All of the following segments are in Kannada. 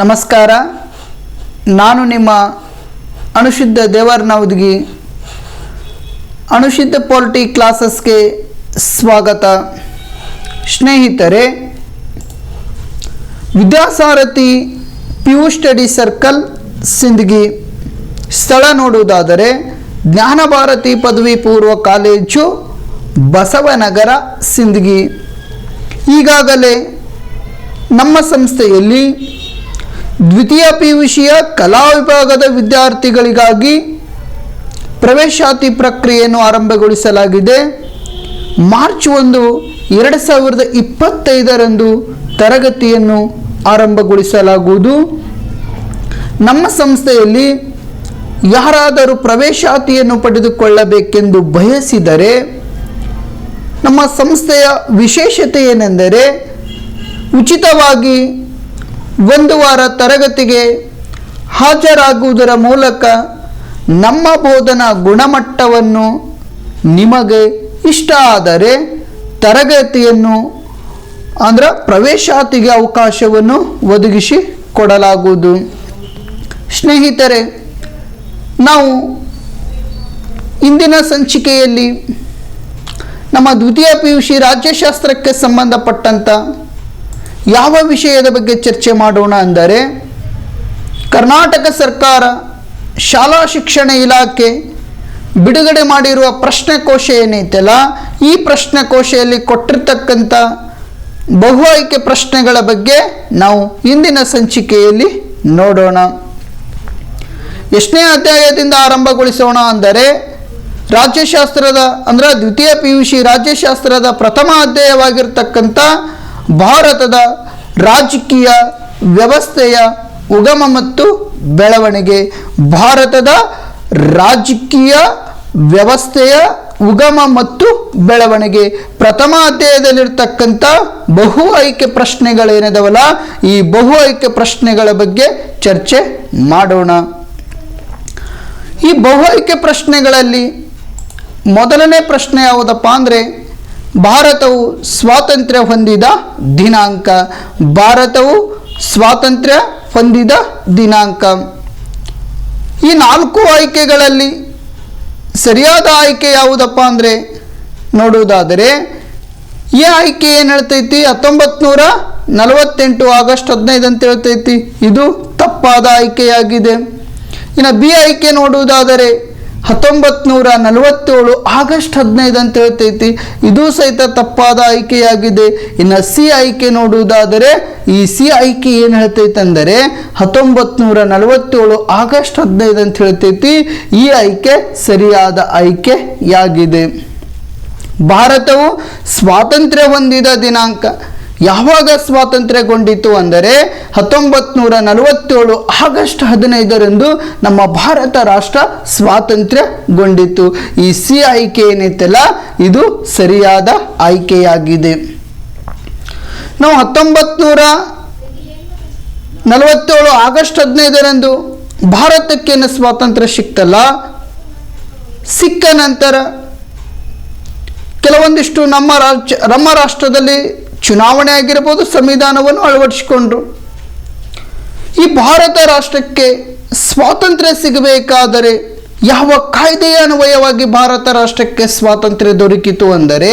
ನಮಸ್ಕಾರ. ನಾನು ನಿಮ್ಮ ಅನುಶುದ್ಧ ದೇವರನವದಗಿ. ಅನುಶುದ್ಧ ಪಾಲಿಟಿ ಕ್ಲಾಸಸ್ಗೆ ಸ್ವಾಗತ. ಸ್ನೇಹಿತರೆ, ವಿದ್ಯಾಸಾರಥಿ PU ಸ್ಟಡಿ ಸರ್ಕಲ್ ಸಿಂದಗಿ. ಸ್ಥಳ ನೋಡುವುದಾದರೆ ಜ್ಞಾನ ಭಾರತಿ ಪದವಿ ಪೂರ್ವ ಕಾಲೇಜು, ಬಸವನಗರ, ಸಿಂದಗಿ. ಈಗಾಗಲೇ ನಮ್ಮ ಸಂಸ್ಥೆಯಲ್ಲಿ ದ್ವಿತೀಯ PUCಯ ಕಲಾ ವಿಭಾಗದ ವಿದ್ಯಾರ್ಥಿಗಳಿಗಾಗಿ ಪ್ರವೇಶಾತಿ ಪ್ರಕ್ರಿಯೆಯನ್ನು ಆರಂಭಗೊಳಿಸಲಾಗಿದೆ. ಮಾರ್ಚ್ 1, 2025 ತರಗತಿಯನ್ನು ಆರಂಭಗೊಳಿಸಲಾಗುವುದು. ನಮ್ಮ ಸಂಸ್ಥೆಯಲ್ಲಿ ಯಾರಾದರೂ ಪ್ರವೇಶಾತಿಯನ್ನು ಪಡೆದುಕೊಳ್ಳಬೇಕೆಂದು ಬಯಸಿದರೆ ನಮ್ಮ ಸಂಸ್ಥೆಯ ವಿಶೇಷತೆ ಏನೆಂದರೆ, ಉಚಿತವಾಗಿ 1 ವಾರ ತರಗತಿಗೆ ಹಾಜರಾಗುವುದರ ಮೂಲಕ ನಮ್ಮ ಬೋಧನಾ ಗುಣಮಟ್ಟವನ್ನು ನಿಮಗೆ ಇಷ್ಟ ಆದರೆ ತರಗತಿಯನ್ನು ಪ್ರವೇಶಾತಿಗೆ ಅವಕಾಶವನ್ನು ಒದಗಿಸಿ ಕೊಡಲಾಗುವುದು. ಸ್ನೇಹಿತರೆ, ನಾವು ಇಂದಿನ ಸಂಚಿಕೆಯಲ್ಲಿ ನಮ್ಮ ದ್ವಿತೀಯ PUC ರಾಜ್ಯಶಾಸ್ತ್ರಕ್ಕೆ ಸಂಬಂಧಪಟ್ಟಂಥ ಯಾವ ವಿಷಯದ ಬಗ್ಗೆ ಚರ್ಚೆ ಮಾಡೋಣ ಅಂದರೆ, ಕರ್ನಾಟಕ ಸರ್ಕಾರ ಶಾಲಾ ಶಿಕ್ಷಣ ಇಲಾಖೆ ಬಿಡುಗಡೆ ಮಾಡಿರುವ ಪ್ರಶ್ನೆಕೋಶ ಏನೈತಲ್ಲ, ಈ ಪ್ರಶ್ನೆಕೋಶೆಯಲ್ಲಿ ಕೊಟ್ಟಿರ್ತಕ್ಕಂಥ ಬಹು ಆಯ್ಕೆ ಪ್ರಶ್ನೆಗಳ ಬಗ್ಗೆ ನಾವು ಇಂದಿನ ಸಂಚಿಕೆಯಲ್ಲಿ ನೋಡೋಣ. ಎಷ್ಟನೇ ಅಧ್ಯಾಯದಿಂದ ಆರಂಭಗೊಳಿಸೋಣ ಅಂದರೆ, ರಾಜ್ಯಶಾಸ್ತ್ರದ ದ್ವಿತೀಯ PUC ರಾಜ್ಯಶಾಸ್ತ್ರದ ಪ್ರಥಮ ಅಧ್ಯಾಯವಾಗಿರ್ತಕ್ಕಂಥ ಭಾರತದ ರಾಜಕೀಯ ವ್ಯವಸ್ಥೆಯ ಉಗಮ ಮತ್ತು ಬೆಳವಣಿಗೆ. ಭಾರತದ ರಾಜಕೀಯ ವ್ಯವಸ್ಥೆಯ ಉಗಮ ಮತ್ತು ಬೆಳವಣಿಗೆ ಪ್ರಥಮ ಅಧ್ಯಾಯದಲ್ಲಿರ್ತಕ್ಕಂಥ ಬಹು ಆಯ್ಕೆ ಪ್ರಶ್ನೆಗಳೇನಿದಾವಲ್ಲ, ಈ ಬಹು ಆಯ್ಕೆ ಪ್ರಶ್ನೆಗಳ ಬಗ್ಗೆ ಚರ್ಚೆ ಮಾಡೋಣ. ಈ ಬಹು ಆಯ್ಕೆ ಪ್ರಶ್ನೆಗಳಲ್ಲಿ ಮೊದಲನೇ ಪ್ರಶ್ನೆ ಯಾವುದಪ್ಪ ಅಂದರೆ, ಭಾರತವು ಸ್ವಾತಂತ್ರ್ಯ ಹೊಂದಿದ ದಿನಾಂಕ. ಭಾರತವು ಸ್ವಾತಂತ್ರ್ಯ ಹೊಂದಿದ ದಿನಾಂಕ. ಈ 4 ಆಯ್ಕೆಗಳಲ್ಲಿ ಸರಿಯಾದ ಆಯ್ಕೆ ಯಾವುದಪ್ಪ ಅಂದರೆ ನೋಡುವುದಾದರೆ, ಈ ಆಯ್ಕೆ ಏನು ಹೇಳ್ತೈತಿ, 1948 ಆಗಸ್ಟ್ 15 ಅಂತ ಹೇಳ್ತೈತಿ. ಇದು ತಪ್ಪಾದ ಆಯ್ಕೆಯಾಗಿದೆ. ಇನ್ನು ಬಿ ಆಯ್ಕೆ ನೋಡುವುದಾದರೆ 1947 ಆಗಸ್ಟ್ 15 ಅಂತ ಹೇಳ್ತೈತಿ. ಇದು ಸಹಿತ ತಪ್ಪಾದ ಆಯ್ಕೆಯಾಗಿದೆ. ಇನ್ನು ಸಿ ಆಯ್ಕೆ ನೋಡುವುದಾದರೆ, ಈ ಸಿ ಆಯ್ಕೆ ಏನು ಹೇಳ್ತೈತೆ ಅಂದರೆ 1947 ಆಗಸ್ಟ್ 15 ಅಂತ ಹೇಳ್ತೈತಿ. ಈ ಆಯ್ಕೆ ಸರಿಯಾದ ಆಯ್ಕೆಯಾಗಿದೆ. ಭಾರತವು ಸ್ವಾತಂತ್ರ್ಯ ಹೊಂದಿದ ದಿನಾಂಕ ಯಾವಾಗ ಸ್ವಾತಂತ್ರ್ಯಗೊಂಡಿತು ಅಂದರೆ 1947 ಆಗಸ್ಟ್ 15 ನಮ್ಮ ಭಾರತ ರಾಷ್ಟ್ರ ಸ್ವಾತಂತ್ರ್ಯಗೊಂಡಿತು. ಈ ಸಿ ಆಯ್ಕೆ ಏನೈತಲ್ಲ, ಇದು ಸರಿಯಾದ ಆಯ್ಕೆಯಾಗಿದೆ. ನಾವು 1947 ಆಗಸ್ಟ್ 15 ಭಾರತಕ್ಕೇನು ಸ್ವಾತಂತ್ರ್ಯ ಸಿಕ್ತಲ್ಲ, ಸಿಕ್ಕ ನಂತರ ಕೆಲವೊಂದಿಷ್ಟು ನಮ್ಮ ರಾಷ್ಟ್ರದಲ್ಲಿ ಚುನಾವಣೆ ಆಗಿರ್ಬೋದು, ಸಂವಿಧಾನವನ್ನು ಅಳವಡಿಸಿಕೊಂಡ್ರು. ಈ ಭಾರತ ರಾಷ್ಟ್ರಕ್ಕೆ ಸ್ವಾತಂತ್ರ್ಯ ಸಿಗಬೇಕಾದರೆ ಯಾವ ಕಾಯ್ದೆಯ ಅನ್ವಯವಾಗಿ ಭಾರತ ರಾಷ್ಟ್ರಕ್ಕೆ ಸ್ವಾತಂತ್ರ್ಯ ದೊರಕಿತು ಅಂದರೆ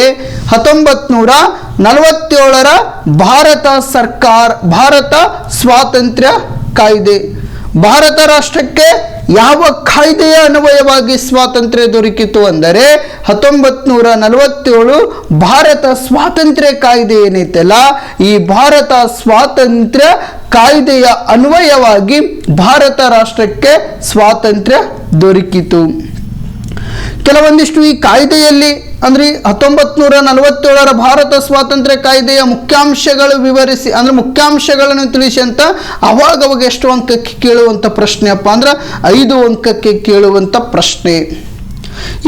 1947 ಭಾರತ ಸ್ವಾತಂತ್ರ್ಯ ಕಾಯ್ದೆ. ಭಾರತ ರಾಷ್ಟ್ರಕ್ಕೆ ಯಾವ ಕಾಯ್ದೆಯ ಅನ್ವಯವಾಗಿ ಸ್ವಾತಂತ್ರ್ಯ ದೊರಕಿತು ಅಂದರೆ 1947 ಭಾರತ ಸ್ವಾತಂತ್ರ್ಯ ಕಾಯ್ದೆ ಏನೈತಲ್ಲ, ಈ ಭಾರತ ಸ್ವಾತಂತ್ರ್ಯ ಕಾಯ್ದೆಯ ಅನ್ವಯವಾಗಿ ಭಾರತ ರಾಷ್ಟ್ರಕ್ಕೆ ಸ್ವಾತಂತ್ರ್ಯ ದೊರಕಿತು. ಕೆಲವೊಂದಿಷ್ಟು ಈ ಕಾಯ್ದೆಯಲ್ಲಿ 1947 ಭಾರತ ಸ್ವಾತಂತ್ರ್ಯ ಕಾಯ್ದೆಯ ಮುಖ್ಯಾಂಶಗಳು ವಿವರಿಸಿ ಮುಖ್ಯಾಂಶಗಳನ್ನು ತಿಳಿಸಿ ಅಂತ ಅವಾಗ ಎಷ್ಟು ಅಂಕಕ್ಕೆ ಕೇಳುವಂಥ ಪ್ರಶ್ನೆಯಪ್ಪ ಅಂದ್ರೆ 5 ಅಂಕಕ್ಕೆ ಕೇಳುವಂಥ ಪ್ರಶ್ನೆ.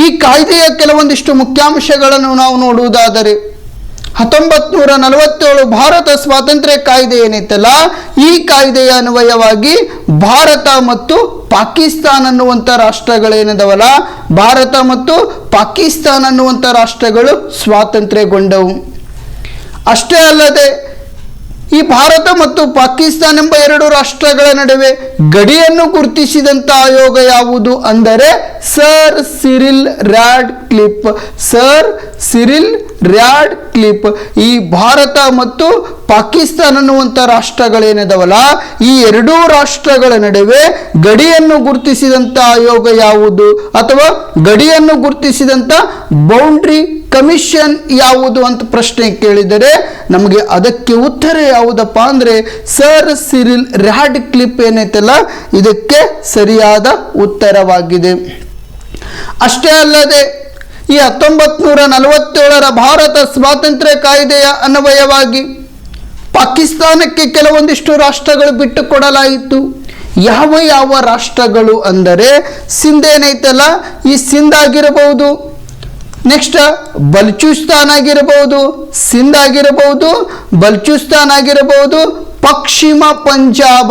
ಈ ಕಾಯ್ದೆಯ ಕೆಲವೊಂದಿಷ್ಟು ಮುಖ್ಯಾಂಶಗಳನ್ನು ನಾವು ನೋಡುವುದಾದರೆ 1947 ಭಾರತ ಸ್ವಾತಂತ್ರ್ಯ ಕಾಯ್ದೆ ಏನೈತಲ್ಲ, ಈ ಕಾಯ್ದೆಯ ಅನ್ವಯವಾಗಿ ಭಾರತ ಮತ್ತು ಪಾಕಿಸ್ತಾನ ಅನ್ನುವಂಥ ರಾಷ್ಟ್ರಗಳೇನಿದಾವಲ್ಲ, ಭಾರತ ಮತ್ತು ಪಾಕಿಸ್ತಾನ ಅನ್ನುವಂಥ ರಾಷ್ಟ್ರಗಳು ಸ್ವಾತಂತ್ರ್ಯಗೊಂಡವು. ಅಷ್ಟೇ ಅಲ್ಲದೆ ಈ ಭಾರತ ಮತ್ತು ಪಾಕಿಸ್ತಾನ ಎಂಬ ಎರಡು ರಾಷ್ಟ್ರಗಳ ನಡುವೆ ಗಡಿಯನ್ನು ಗುರುತಿಸಿದಂಥ ಆಯೋಗ ಯಾವುದು ಅಂದರೆ sir Cyril rad clip. Sir Cyril rad clip. ಈ ಭಾರತ ಮತ್ತು ಪಾಕಿಸ್ತಾನ ಅನ್ನುವಂಥ ರಾಷ್ಟ್ರಗಳೇನಿದಾವಲ್ಲ, ಈ ಎರಡೂ ರಾಷ್ಟ್ರಗಳ ನಡುವೆ ಗಡಿಯನ್ನು ಗುರುತಿಸಿದಂಥ ಆಯೋಗ ಯಾವುದು ಅಥವಾ ಗಡಿಯನ್ನು ಗುರುತಿಸಿದಂಥ ಬೌಂಡ್ರಿ ಕಮಿಷನ್ ಯಾವುದು ಅಂತ ಪ್ರಶ್ನೆ ಕೇಳಿದರೆ ನಮಗೆ ಅದಕ್ಕೆ ಉತ್ತರ ಯಾವುದಪ್ಪ ಅಂದರೆ ಸರ್ ಸಿರಿಲ್ ರ್ಯಾಡ್ ಕ್ಲಿಪ್ ಏನೈತಲ್ಲ ಇದಕ್ಕೆ ಸರಿಯಾದ ಉತ್ತರವಾಗಿದೆ. ಅಷ್ಟೇ ಅಲ್ಲದೆ ಈ 1947ರ ಭಾರತ ಸ್ವಾತಂತ್ರ್ಯ ಕಾಯ್ದೆಯ ಅನ್ವಯವಾಗಿ ಪಾಕಿಸ್ತಾನಕ್ಕೆ ಕೆಲವೊಂದಿಷ್ಟು ರಾಷ್ಟ್ರಗಳು ಬಿಟ್ಟು ಕೊಡಲಾಯಿತು. ಯಾವ ಯಾವ ರಾಷ್ಟ್ರಗಳು ಅಂದರೆ ಸಿಂಧ್ ಏನೈತಲ್ಲ, ಈ ಸಿಂಧ್ ಆಗಿರಬಹುದು, ನೆಕ್ಸ್ಟ್ ಬಲೂಚಿಸ್ತಾನ್ ಆಗಿರಬಹುದು, ಸಿಂಧ್ ಆಗಿರಬಹುದು, ಬಲೂಚಿಸ್ತಾನ್ ಆಗಿರಬಹುದು, ಪಶ್ಚಿಮ ಪಂಜಾಬ,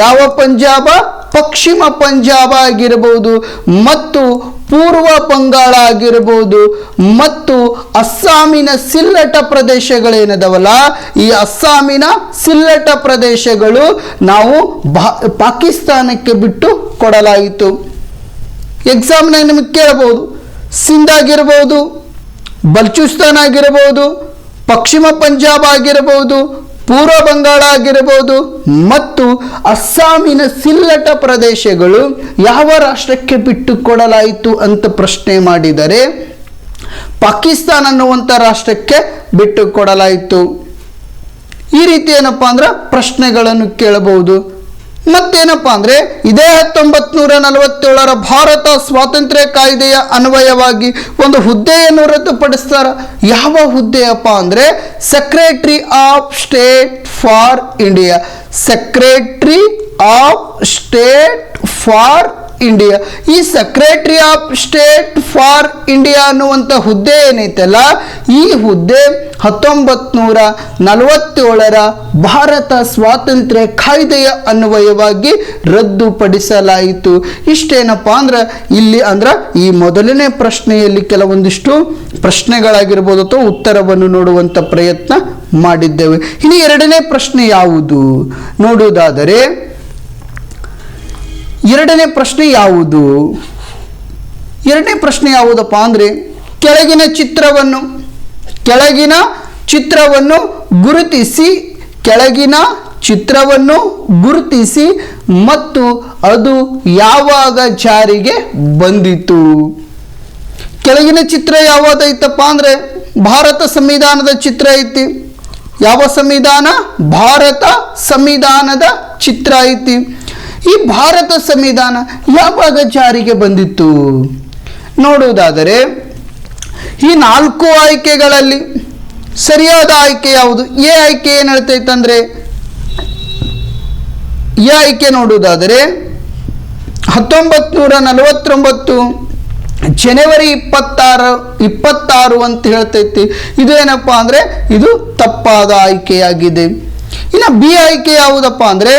ಯಾವ ಪಂಜಾಬ, ಪಶ್ಚಿಮ ಪಂಜಾಬ ಆಗಿರಬಹುದು, ಮತ್ತು ಪೂರ್ವ ಬಂಗಾಳ ಆಗಿರಬಹುದು, ಮತ್ತು ಅಸ್ಸಾಮಿನ ಸಿಲ್ಲಟ ಪ್ರದೇಶಗಳೇನದವಲ್ಲ, ಈ ಅಸ್ಸಾಮಿನ ಸಿಲ್ಲಟ ಪ್ರದೇಶಗಳು ನಾವು ಪಾಕಿಸ್ತಾನಕ್ಕೆ ಬಿಟ್ಟು ಕೊಡಲಾಯಿತು. ಎಕ್ಸಾಮ್ನಾಗ ನಿಮಗೆ ಕೇಳಬಹುದು, ಸಿಂಧ್ ಆಗಿರಬಹುದು, ಬಲೂಚಿಸ್ತಾನ್ ಆಗಿರಬಹುದು, ಪಶ್ಚಿಮ ಪಂಜಾಬ್ ಆಗಿರಬಹುದು, ಪೂರ್ವ ಬಂಗಾಳ ಆಗಿರಬಹುದು ಮತ್ತು ಅಸ್ಸಾಮಿನ ಸಿಲ್ಲಟ ಪ್ರದೇಶಗಳು ಯಾವ ರಾಷ್ಟ್ರಕ್ಕೆ ಬಿಟ್ಟು ಕೊಡಲಾಯಿತು ಅಂತ ಪ್ರಶ್ನೆ ಮಾಡಿದರೆ ಪಾಕಿಸ್ತಾನ ಅನ್ನುವಂಥ ರಾಷ್ಟ್ರಕ್ಕೆ ಬಿಟ್ಟು ಕೊಡಲಾಯಿತು. ಈ ರೀತಿ ಏನಪ್ಪಾ ಅಂದ್ರೆ ಪ್ರಶ್ನೆಗಳನ್ನು ಕೇಳಬಹುದು. ಮತ್ತೇನಪ್ಪ ಅಂದರೆ ಇದೇ 1947ರ ಭಾರತ ಸ್ವಾತಂತ್ರ್ಯ ಕಾಯ್ದೆಯ ಅನ್ವಯವಾಗಿ ಒಂದು ಹುದ್ದೆಯನ್ನು ರದ್ದುಪಡಿಸ್ತಾರೆ. ಯಾವ ಹುದ್ದೆಯಪ್ಪ ಅಂದರೆ secretary of state for India. Secretary of state for India. ಈ secretary of state for India ಅನ್ನುವಂಥ ಹುದ್ದೆ ಏನೈತಲ್ಲ, ಈ ಹುದ್ದೆ 1947ರ ಭಾರತ ಸ್ವಾತಂತ್ರ್ಯ ಕಾಯ್ದೆಯ ಅನ್ವಯವಾಗಿ ರದ್ದುಪಡಿಸಲಾಯಿತು. ಇಷ್ಟೇನಪ್ಪ ಅಂದ್ರೆ ಇಲ್ಲಿ ಅಂದ್ರೆ ಈ ಮೊದಲನೇ ಪ್ರಶ್ನೆಯಲ್ಲಿ ಕೆಲವೊಂದಿಷ್ಟು ಪ್ರಶ್ನೆಗಳಾಗಿರ್ಬೋದು ಅಥವಾ ಉತ್ತರವನ್ನು ನೋಡುವಂಥ ಪ್ರಯತ್ನ ಮಾಡಿದ್ದೇವೆ. ಇನ್ನು ಎರಡನೇ ಪ್ರಶ್ನೆ ಯಾವುದು ನೋಡುವುದಾದರೆ, ಎರಡನೇ ಪ್ರಶ್ನೆ ಯಾವುದಪ್ಪ ಅಂದರೆ ಕೆಳಗಿನ ಚಿತ್ರವನ್ನು ಗುರುತಿಸಿ ಮತ್ತು ಅದು ಯಾವಾಗ ಜಾರಿಗೆ ಬಂದಿತು. ಕೆಳಗಿನ ಚಿತ್ರ ಯಾವುದೈತಪ್ಪ ಅಂದರೆ ಭಾರತ ಸಂವಿಧಾನದ ಚಿತ್ರ ಐತಿ. ಯಾವ ಸಂವಿಧಾನ? ಭಾರತ ಸಂವಿಧಾನದ ಚಿತ್ರ ಐತಿ. ಈ ಭಾರತ ಸಂವಿಧಾನ ಯಾವಾಗ ಜಾರಿಗೆ ಬಂದಿತ್ತು ನೋಡುವುದಾದರೆ ಈ 4 ಆಯ್ಕೆಗಳಲ್ಲಿ ಸರಿಯಾದ ಆಯ್ಕೆ ಯಾವುದು? ಎ ಆಯ್ಕೆ ಏನು ಹೇಳ್ತೈತಂದ್ರೆ, ಎ ಆಯ್ಕೆ ನೋಡುವುದಾದರೆ 1949 ಜನವರಿ 26 ಅಂತ ಹೇಳ್ತೈತಿ. ಇದು ಏನಪ್ಪಾ ಅಂದ್ರೆ ಇದು ತಪ್ಪಾದ ಆಯ್ಕೆಯಾಗಿದೆ. ಇನ್ನು ಬಿ ಆಯ್ಕೆ ಯಾವುದಪ್ಪ ಅಂದ್ರೆ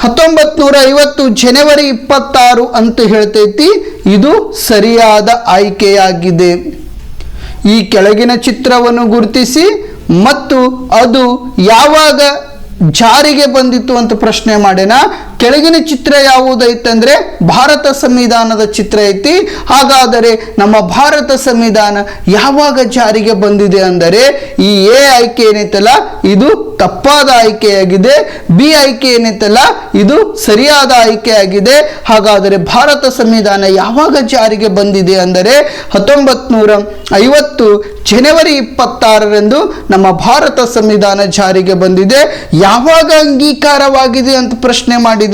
1950 ಜನವರಿ 26 ಅಂತ ಹೇಳ್ತೈತಿ. ಇದು ಸರಿಯಾದ ಆಯ್ಕೆಯಾಗಿದೆ. ಈ ಕೆಳಗಿನ ಚಿತ್ರವನ್ನು ಗುರುತಿಸಿ ಮತ್ತು ಅದು ಯಾವಾಗ ಜಾರಿಗೆ ಬಂದಿತ್ತು ಅಂತ ಪ್ರಶ್ನೆ ಮಾಡೇನ. ಕೆಳಗಿನ ಚಿತ್ರ ಯಾವುದೈತಂದ್ರೆ ಭಾರತ ಸಂವಿಧಾನದ ಚಿತ್ರ ಐತಿ. ಹಾಗಾದರೆ ನಮ್ಮ ಭಾರತ ಸಂವಿಧಾನ ಯಾವಾಗ ಜಾರಿಗೆ ಬಂದಿದೆ ಅಂದರೆ ಈ ಎ ಆಯ್ಕೆ ಏನೈತಲ್ಲ ಇದು ತಪ್ಪಾದ ಆಯ್ಕೆಯಾಗಿದೆ. ಬಿ ಆಯ್ಕೆ ಏನೈತಲ್ಲ ಇದು ಸರಿಯಾದ ಆಯ್ಕೆಯಾಗಿದೆ. ಹಾಗಾದರೆ ಭಾರತ ಸಂವಿಧಾನ ಯಾವಾಗ ಜಾರಿಗೆ ಬಂದಿದೆ ಅಂದರೆ 1950 ಜನವರಿ 26ರಂದು ನಮ್ಮ ಭಾರತ ಸಂವಿಧಾನ ಜಾರಿಗೆ ಬಂದಿದೆ. ಯಾವಾಗ ಅಂಗೀಕಾರವಾಗಿದೆ ಅಂತ ಪ್ರಶ್ನೆ ಮಾಡಿದರೆ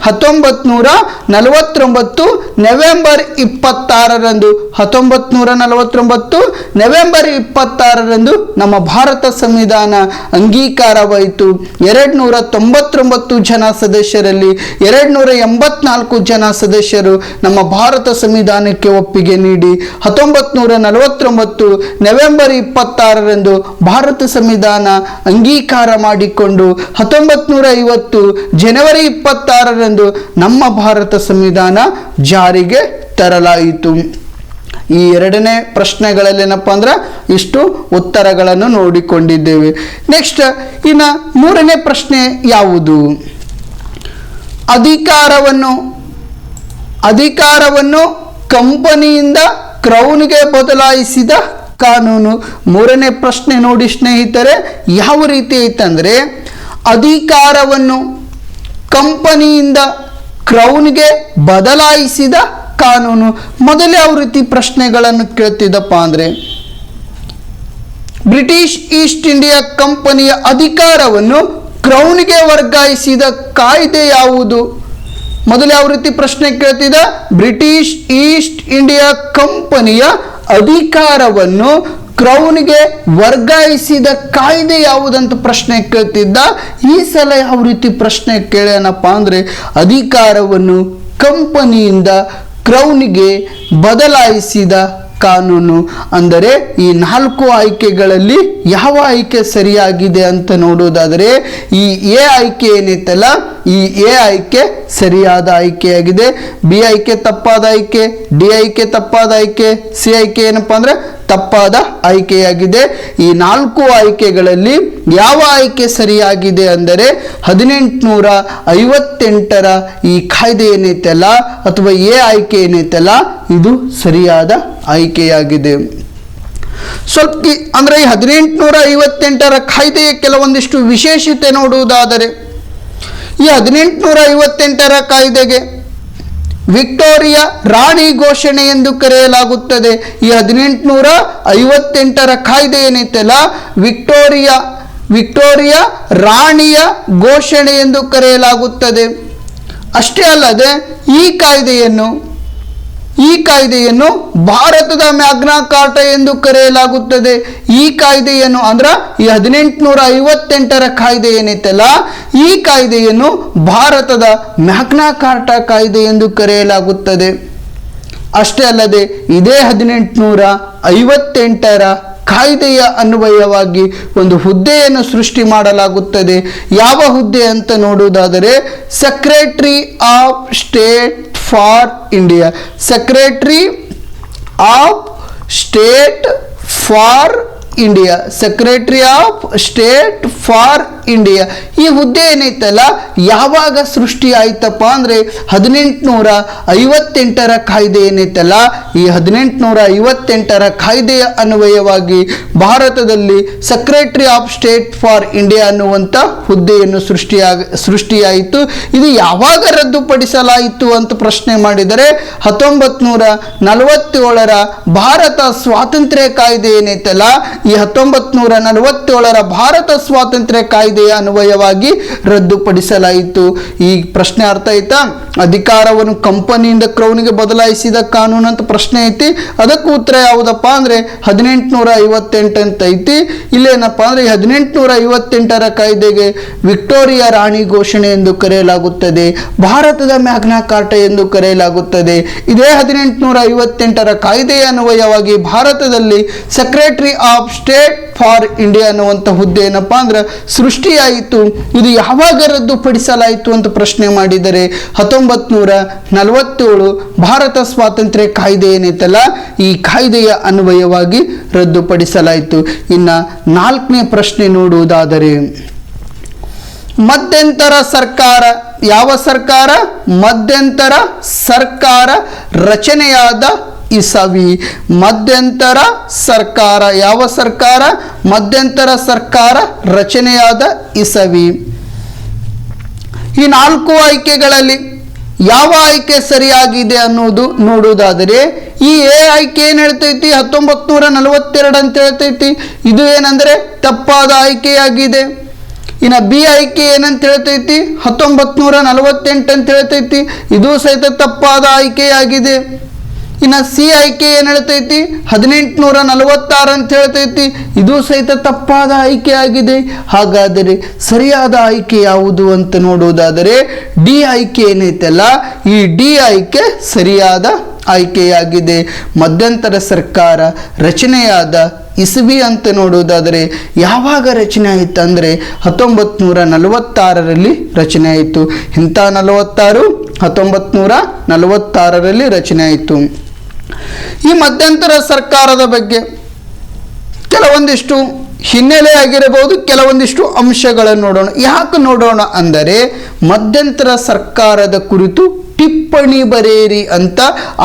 1949 ನವೆಂಬರ್ 26ರಂದು 1949 ನವೆಂಬರ್ 26ರಂದು ನಮ್ಮ ಭಾರತ ಸಂವಿಧಾನ ಅಂಗೀಕಾರವಾಯಿತು. 299 ಜನ ಸದಸ್ಯರಲ್ಲಿ 284 ಜನ ಸದಸ್ಯರು ನಮ್ಮ ಭಾರತ ಸಂವಿಧಾನಕ್ಕೆ ಒಪ್ಪಿಗೆ ನೀಡಿ 1949 ನವೆಂಬರ್ 26ರಂದು ಭಾರತ ಸಂವಿಧಾನ ಅಂಗೀಕಾರ ಮಾಡಿಕೊಂಡು 1950 ಜನವರಿ 26ರಂದು ನಮ್ಮ ಭಾರತ ಸಂವಿಧಾನ ಜಾರಿಗೆ ತರಲಾಯಿತು. ಈ ಎರಡನೇ ಪ್ರಶ್ನೆಗಳಲ್ಲಿ ಏನಪ್ಪ ಅಂದ್ರೆ ಇಷ್ಟು ಉತ್ತರಗಳನ್ನು ನೋಡಿಕೊಂಡಿದ್ದೇವೆ. ನೆಕ್ಸ್ಟ್ ಇನ್ನು ಮೂರನೇ ಪ್ರಶ್ನೆ ಯಾವುದು? ಅಧಿಕಾರವನ್ನು ಕಂಪನಿಯಿಂದ ಕ್ರೌನ್ಗೆ ಬದಲಾಯಿಸಿದ ಕಾನೂನು. ಮೂರನೇ ಪ್ರಶ್ನೆ ನೋಡಿ ಸ್ನೇಹಿತರೆ, ಯಾವ ರೀತಿ ಐತಂದ್ರೆ ಅಧಿಕಾರವನ್ನು ಕಂಪನಿಯಿಂದ ಕ್ರೌನ್ಗೆ ಬದಲಾಯಿಸಿದ ಕಾನೂನು. ಮೊದಲು ಯಾವ ರೀತಿ ಪ್ರಶ್ನೆಗಳನ್ನು ಕೇಳ್ತಿದ್ದಪ್ಪ ಅಂದರೆ, ಬ್ರಿಟಿಷ್ ಈಸ್ಟ್ ಇಂಡಿಯಾ ಕಂಪನಿಯ ಅಧಿಕಾರವನ್ನು ಕ್ರೌನ್ಗೆ ವರ್ಗಾಯಿಸಿದ ಕಾಯ್ದೆ ಯಾವುದು? ಮೊದಲು ಯಾವ ರೀತಿ ಪ್ರಶ್ನೆ ಕೇಳ್ತಿದ್ದ? ಬ್ರಿಟಿಷ್ ಈಸ್ಟ್ ಇಂಡಿಯಾ ಕಂಪನಿಯ ಅಧಿಕಾರವನ್ನು ಕ್ರೌನ್ಗೆ ವರ್ಗಾಯಿಸಿದ ಕಾಯ್ದೆ ಯಾವುದಂತ ಪ್ರಶ್ನೆ ಕೇಳ್ತಿದ್ದ. ಈ ಸಲ ಯಾವ ರೀತಿ ಪ್ರಶ್ನೆ ಕೇಳ್ಯಾನಪ್ಪ ಅಂದರೆ, ಅಧಿಕಾರವನ್ನು ಕಂಪನಿಯಿಂದ ಕ್ರೌನ್ಗೆ ಬದಲಾಯಿಸಿದ ಕಾನೂನು. ಅಂದರೆ ಈ 4 ಆಯ್ಕೆಗಳಲ್ಲಿ ಯಾವ ಆಯ್ಕೆ ಸರಿಯಾಗಿದೆ ಅಂತ ನೋಡೋದಾದರೆ, ಈ ಎ ಆಯ್ಕೆ ಏನೈತಲ್ಲ, ಈ ಎ ಆಯ್ಕೆ ಸರಿಯಾದ ಆಯ್ಕೆಯಾಗಿದೆ. ಬಿ ಆಯ್ಕೆ ತಪ್ಪಾದ ಆಯ್ಕೆ, ಡಿ ಆಯ್ಕೆ ತಪ್ಪಾದ ಆಯ್ಕೆ, ಸಿ ಆಯ್ಕೆ ಏನಪ್ಪ ಅಂದ್ರೆ ತಪ್ಪಾದ ಆಯ್ಕೆಯಾಗಿದೆ. ಈ 4 ಆಯ್ಕೆಗಳಲ್ಲಿ ಯಾವ ಆಯ್ಕೆ ಸರಿಯಾಗಿದೆ ಅಂದರೆ 1858ರ ಈ ಕಾಯ್ದೆ ಏನೈತಲ್ಲ ಅಥವಾ ಎ ಆಯ್ಕೆ ಏನೈತಲ್ಲ ಇದು ಸರಿಯಾದ ಆಯ್ಕೆಯಾಗಿದೆ. ಸ್ವಲ್ಪ ಅಂದರೆ ಈ 1858ರ ಕಾಯ್ದೆಯ ಕೆಲವೊಂದಿಷ್ಟು ವಿಶೇಷತೆ ನೋಡುವುದಾದರೆ, ಈ 1858ರ ಕಾಯ್ದೆಗೆ ವಿಕ್ಟೋರಿಯಾ ರಾಣಿ ಘೋಷಣೆ ಎಂದು ಕರೆಯಲಾಗುತ್ತದೆ. ಈ 1858ರ ಕಾಯ್ದೆ ಏನೈತಲ್ಲ ವಿಕ್ಟೋರಿಯಾ ರಾಣಿಯ ಘೋಷಣೆ ಎಂದು ಕರೆಯಲಾಗುತ್ತದೆ. ಅಷ್ಟೇ ಅಲ್ಲದೆ ಈ ಕಾಯ್ದೆಯನ್ನು ಭಾರತದ ಮ್ಯಾಗ್ನಾ ಕಾರ್ಟಾ ಎಂದು ಕರೆಯಲಾಗುತ್ತದೆ. ಈ ಕಾಯ್ದೆಯನ್ನು ಅಂದ್ರೆ ಈ 1858ರ ಕಾಯ್ದೆ ಏನೈತಲ್ಲ ಈ ಕಾಯ್ದೆಯನ್ನು ಭಾರತದ ಮ್ಯಾಗ್ನಾ ಕಾರ್ಟಾ ಕಾಯ್ದೆ ಎಂದು ಕರೆಯಲಾಗುತ್ತದೆ. ಅಷ್ಟೇ ಅಲ್ಲದೆ ಇದೇ 1858ರ ಕಾಯ್ದೆಯ ಅನ್ವಯವಾಗಿ ಒಂದು ಹುದ್ದೆಯನ್ನು ಸೃಷ್ಟಿ ಮಾಡಲಾಗುತ್ತದೆ. ಯಾವ ಹುದ್ದೆ ಅಂತ ನೋಡುವುದಾದರೆ secretary of state for India. Secretary of state for India, secretary of state for India. ಈ ಹುದ್ದೆ ಏನೈತಲ್ಲ ಯಾವಾಗ ಸೃಷ್ಟಿ ಆಯ್ತಪ್ಪ ಅಂದರೆ 1858ರ ಕಾಯ್ದೆ ಏನೈತಲ್ಲ ಈ 1858ರ ಕಾಯ್ದೆಯ ಅನ್ವಯವಾಗಿ ಭಾರತದಲ್ಲಿ secretary of state for India ಅನ್ನುವಂಥ ಹುದ್ದೆಯನ್ನು ಸೃಷ್ಟಿಯಾಯಿತು. ಇದು ಯಾವಾಗ ರದ್ದುಪಡಿಸಲಾಯಿತು ಅಂತ ಪ್ರಶ್ನೆ ಮಾಡಿದರೆ 1947ರ ಭಾರತ ಸ್ವಾತಂತ್ರ್ಯ ಕಾಯ್ದೆ ಏನೈತಲ್ಲ ಈ 1947ರ ಭಾರತ ಸ್ವಾತಂತ್ರ್ಯ ಕಾಯ್ದೆಯ ಅನ್ವಯವಾಗಿ ರದ್ದುಪಡಿಸಲಾಯಿತು. ಈ ಪ್ರಶ್ನೆ ಅರ್ಥ ಆಯ್ತಾ? ಅಧಿಕಾರವನ್ನು ಕಂಪನಿಯಿಂದ ಕ್ರೌನ್ಗೆ ಬದಲಾಯಿಸಿದ ಕಾನೂನು ಅಂತ ಪ್ರಶ್ನೆ ಐತಿ. ಅದಕ್ಕೂ ಉತ್ತರ ಯಾವುದಪ್ಪ ಅಂದರೆ 1858 ಅಂತ ಐತಿ. ಇಲ್ಲೇನಪ್ಪ ಅಂದರೆ 1858ರ ಕಾಯ್ದೆಗೆ ವಿಕ್ಟೋರಿಯಾ ರಾಣಿ ಘೋಷಣೆ ಎಂದು ಕರೆಯಲಾಗುತ್ತದೆ, ಭಾರತದ ಮ್ಯಾಗ್ನಾ ಕಾರ್ಟಾ ಎಂದು ಕರೆಯಲಾಗುತ್ತದೆ. ಇದೇ 1858ರ ಕಾಯ್ದೆಯ ಅನ್ವಯವಾಗಿ ಭಾರತದಲ್ಲಿ secretary of state for India ಅನ್ನುವಂಥ ಹುದ್ದೆ ಏನಪ್ಪ ಅಂದ್ರೆ ಸೃಷ್ಟಿಯಾಯಿತು. ಇದು ಯಾವಾಗ ರದ್ದುಪಡಿಸಲಾಯಿತು ಅಂತ ಪ್ರಶ್ನೆ ಮಾಡಿದರೆ 1947 ಭಾರತ ಸ್ವಾತಂತ್ರ್ಯ ಕಾಯ್ದೆ ಏನೈತಲ್ಲ ಈ ಕಾಯ್ದೆಯ ಅನ್ವಯವಾಗಿ ರದ್ದುಪಡಿಸಲಾಯಿತು. ಇನ್ನು 4ನೇ ಪ್ರಶ್ನೆ ನೋಡುವುದಾದರೆ ಮಧ್ಯಂತರ ಸರ್ಕಾರ. ಯಾವ ಸರ್ಕಾರ? ಮಧ್ಯಂತರ ಸರ್ಕಾರ ರಚನೆಯಾದ ಇಸವಿ. ಮಧ್ಯಂತರ ಸರ್ಕಾರ. ಯಾವ ಸರ್ಕಾರ? ಮಧ್ಯಂತರ ಸರ್ಕಾರ ರಚನೆಯಾದ ಇಸವಿ. ಈ 4 ಆಯ್ಕೆಗಳಲ್ಲಿ ಯಾವ ಆಯ್ಕೆ ಸರಿಯಾಗಿದೆ ಅನ್ನೋದು ನೋಡುವುದಾದರೆ ಈ ಎ ಆಯ್ಕೆ ಏನು ಹೇಳ್ತೈತಿ 1942 ಅಂತ ಹೇಳ್ತೈತಿ. ಇದು ಏನಂದರೆ ತಪ್ಪಾದ ಆಯ್ಕೆಯಾಗಿದೆ. ಇನ್ನು ಬಿ ಆಯ್ಕೆ ಏನಂತ ಹೇಳ್ತೈತಿ 1948 ಅಂತ ಹೇಳ್ತೈತಿ. ಇದು ಸಹಿತ ತಪ್ಪಾದ ಆಯ್ಕೆಯಾಗಿದೆ. ಇನ್ನು ಸಿ ಆಯ್ಕೆ ಏನು ಹೇಳ್ತೈತಿ 1846 ಅಂತ ಹೇಳ್ತೈತಿ. ಇದು ಸಹಿತ ತಪ್ಪಾದ ಆಯ್ಕೆಯಾಗಿದೆ. ಹಾಗಾದರೆ ಸರಿಯಾದ ಆಯ್ಕೆ ಯಾವುದು ಅಂತ ನೋಡುವುದಾದರೆ ಡಿ ಆಯ್ಕೆ ಏನೈತಲ್ಲ ಈ ಡಿ ಆಯ್ಕೆ ಸರಿಯಾದ ಆಯ್ಕೆಯಾಗಿದೆ. ಮಧ್ಯಂತರ ಸರ್ಕಾರ ರಚನೆಯಾದ ಇಸವಿ ಅಂತ ನೋಡುವುದಾದರೆ ಯಾವಾಗ ರಚನೆ ಆಯಿತು ಅಂದರೆ 1946ರಲ್ಲಿ ರಚನೆ ಆಯಿತು. ಇಂಥ 1946ರಲ್ಲಿ ರಚನೆ ಆಯಿತು. ಈ ಮಧ್ಯಂತರ ಸರ್ಕಾರದ ಬಗ್ಗೆ ಕೆಲವೊಂದಿಷ್ಟು ಹಿನ್ನೆಲೆ ಆಗಿರಬಹುದು, ಕೆಲವೊಂದಿಷ್ಟು ಅಂಶಗಳನ್ನು ನೋಡೋಣ. ಯಾಕೆ ನೋಡೋಣ ಅಂದರೆ ಮಧ್ಯಂತರ ಸರ್ಕಾರದ ಕುರಿತು ಟಿಪ್ಪಣಿ ಬರೆಯಿರಿ ಅಂತ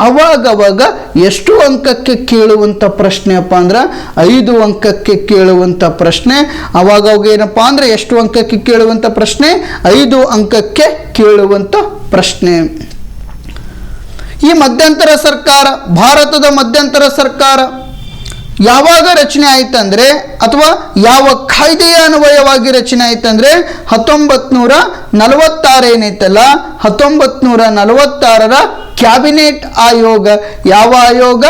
ಅವಾಗವಾಗ ಎಷ್ಟು ಅಂಕಕ್ಕೆ ಕೇಳುವಂಥ ಪ್ರಶ್ನೆ ಅಪ್ಪ ಅಂದ್ರೆ 5 ಅಂಕಕ್ಕೆ ಕೇಳುವಂಥ ಪ್ರಶ್ನೆ. ಅವಾಗವಾಗ ಏನಪ್ಪ ಅಂದರೆ ಎಷ್ಟು ಅಂಕಕ್ಕೆ ಕೇಳುವಂಥ ಪ್ರಶ್ನೆ? 5 ಅಂಕಕ್ಕೆ ಕೇಳುವಂಥ ಪ್ರಶ್ನೆ. ಈ ಮಧ್ಯಂತರ ಸರ್ಕಾರ, ಭಾರತದ ಮಧ್ಯಂತರ ಸರ್ಕಾರ ಯಾವಾಗ ರಚನೆ ಆಯ್ತಂದ್ರೆ ಅಥವಾ ಯಾವ ಕಾಯ್ದೆಯ ಅನ್ವಯವಾಗಿ ರಚನೆ ಆಯ್ತಂದ್ರೆ 1946 ಏನೈತಲ್ಲ, 1946ರ ಕ್ಯಾಬಿನೆಟ್ ಆಯೋಗ. ಯಾವ ಆಯೋಗ?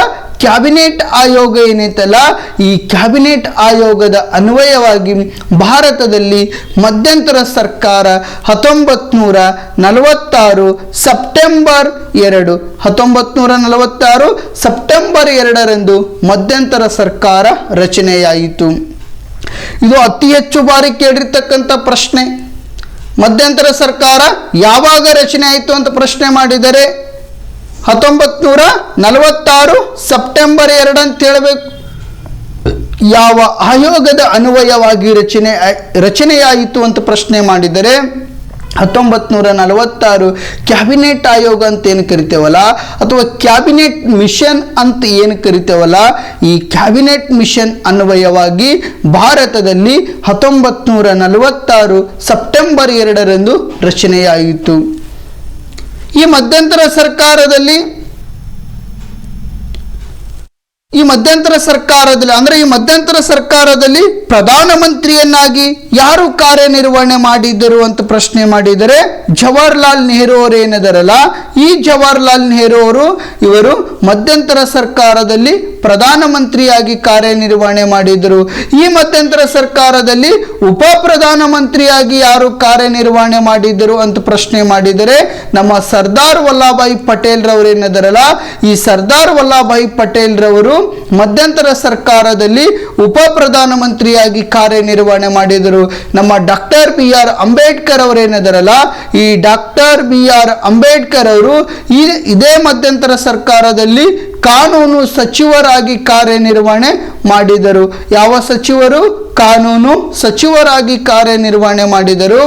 ಕ್ಯಾಬಿನೆಟ್ ಆಯೋಗ ಏನೈತಲ್ಲ, ಈ ಕ್ಯಾಬಿನೆಟ್ ಆಯೋಗದ ಅನ್ವಯವಾಗಿ ಭಾರತದಲ್ಲಿ ಮಧ್ಯಂತರ ಸರ್ಕಾರ 1946 ಸೆಪ್ಟೆಂಬರ್ 2 1946 ಸೆಪ್ಟೆಂಬರ್ 2ರಂದು ಮಧ್ಯಂತರ ಸರ್ಕಾರ ರಚನೆಯಾಯಿತು. ಇದು ಅತಿ ಹೆಚ್ಚು ಬಾರಿ ಕೇಳಿರ್ತಕ್ಕಂಥ ಪ್ರಶ್ನೆ. ಮಧ್ಯಂತರ ಸರ್ಕಾರ ಯಾವಾಗ ರಚನೆ ಆಯಿತು ಅಂತ ಪ್ರಶ್ನೆ ಮಾಡಿದರೆ 1946 ಸೆಪ್ಟೆಂಬರ್ 2 ಅಂತ ಹೇಳಬೇಕು. ಯಾವ ಆಯೋಗದ ಅನ್ವಯವಾಗಿ ರಚನೆಯಾಯಿತು ಅಂತ ಪ್ರಶ್ನೆ ಮಾಡಿದರೆ 1946 ಕ್ಯಾಬಿನೆಟ್ ಆಯೋಗ ಅಂತ ಏನು ಕರಿತೇವಲ್ಲ, ಅಥವಾ ಕ್ಯಾಬಿನೆಟ್ ಮಿಷನ್ ಅಂತ ಏನು ಕರಿತೇವಲ್ಲ, ಈ ಕ್ಯಾಬಿನೆಟ್ ಮಿಷನ್ ಅನ್ವಯವಾಗಿ ಭಾರತದಲ್ಲಿ 1946 ಸೆಪ್ಟೆಂಬರ್ 2ರಂದು ರಚನೆಯಾಯಿತು. ಈ ಮಧ್ಯಂತರ ಸರ್ಕಾರದಲ್ಲಿ ಪ್ರಧಾನಮಂತ್ರಿಯನ್ನಾಗಿ ಯಾರು ಕಾರ್ಯನಿರ್ವಹಣೆ ಮಾಡಿದ್ದರು ಅಂತ ಪ್ರಶ್ನೆ ಮಾಡಿದರೆ ಜವಾಹರ್ಲಾಲ್ ನೆಹರು ಅವರು ಏನದರಲ್ಲ, ಈ ಜವಾಹರ್ಲಾಲ್ ನೆಹರು ಅವರು ಇವರು ಮಧ್ಯಂತರ ಸರ್ಕಾರದಲ್ಲಿ ಪ್ರಧಾನಮಂತ್ರಿಯಾಗಿ ಕಾರ್ಯನಿರ್ವಹಣೆ ಮಾಡಿದರು. ಈ ಮಧ್ಯಂತರ ಸರ್ಕಾರದಲ್ಲಿ ಉಪ ಪ್ರಧಾನಮಂತ್ರಿಯಾಗಿ ಯಾರು ಕಾರ್ಯನಿರ್ವಹಣೆ ಮಾಡಿದ್ದರು ಅಂತ ಪ್ರಶ್ನೆ ಮಾಡಿದರೆ ನಮ್ಮ ಸರ್ದಾರ್ ವಲ್ಲಭಾಯಿ ಪಟೇಲ್ ರವರು ಏನದರಲ್ಲ, ಈ ಸರ್ದಾರ್ ವಲ್ಲಭಾಯಿ ಪಟೇಲ್ ರವರು ಮಧ್ಯಂತರ ಸರ್ಕಾರದಲ್ಲಿ ಉಪ ಪ್ರಧಾನಮಂತ್ರಿಯಾಗಿ ಕಾರ್ಯನಿರ್ವಹಣೆ ಮಾಡಿದರು. ನಮ್ಮ ಡಾಕ್ಟರ್ BR ಅಂಬೇಡ್ಕರ್ ಅವರೇನಿದಾರಲ್ಲ, ಈ ಡಾಕ್ಟರ್ BR ಅಂಬೇಡ್ಕರ್ ಅವರು ಇದೇ ಮಧ್ಯಂತರ ಸರ್ಕಾರದಲ್ಲಿ ಕಾನೂನು ಸಚಿವರಾಗಿ ಕಾರ್ಯನಿರ್ವಹಣೆ ಮಾಡಿದರು. ಯಾವ ಸಚಿವರು? ಕಾನೂನು ಸಚಿವರಾಗಿ ಕಾರ್ಯನಿರ್ವಹಣೆ ಮಾಡಿದರು.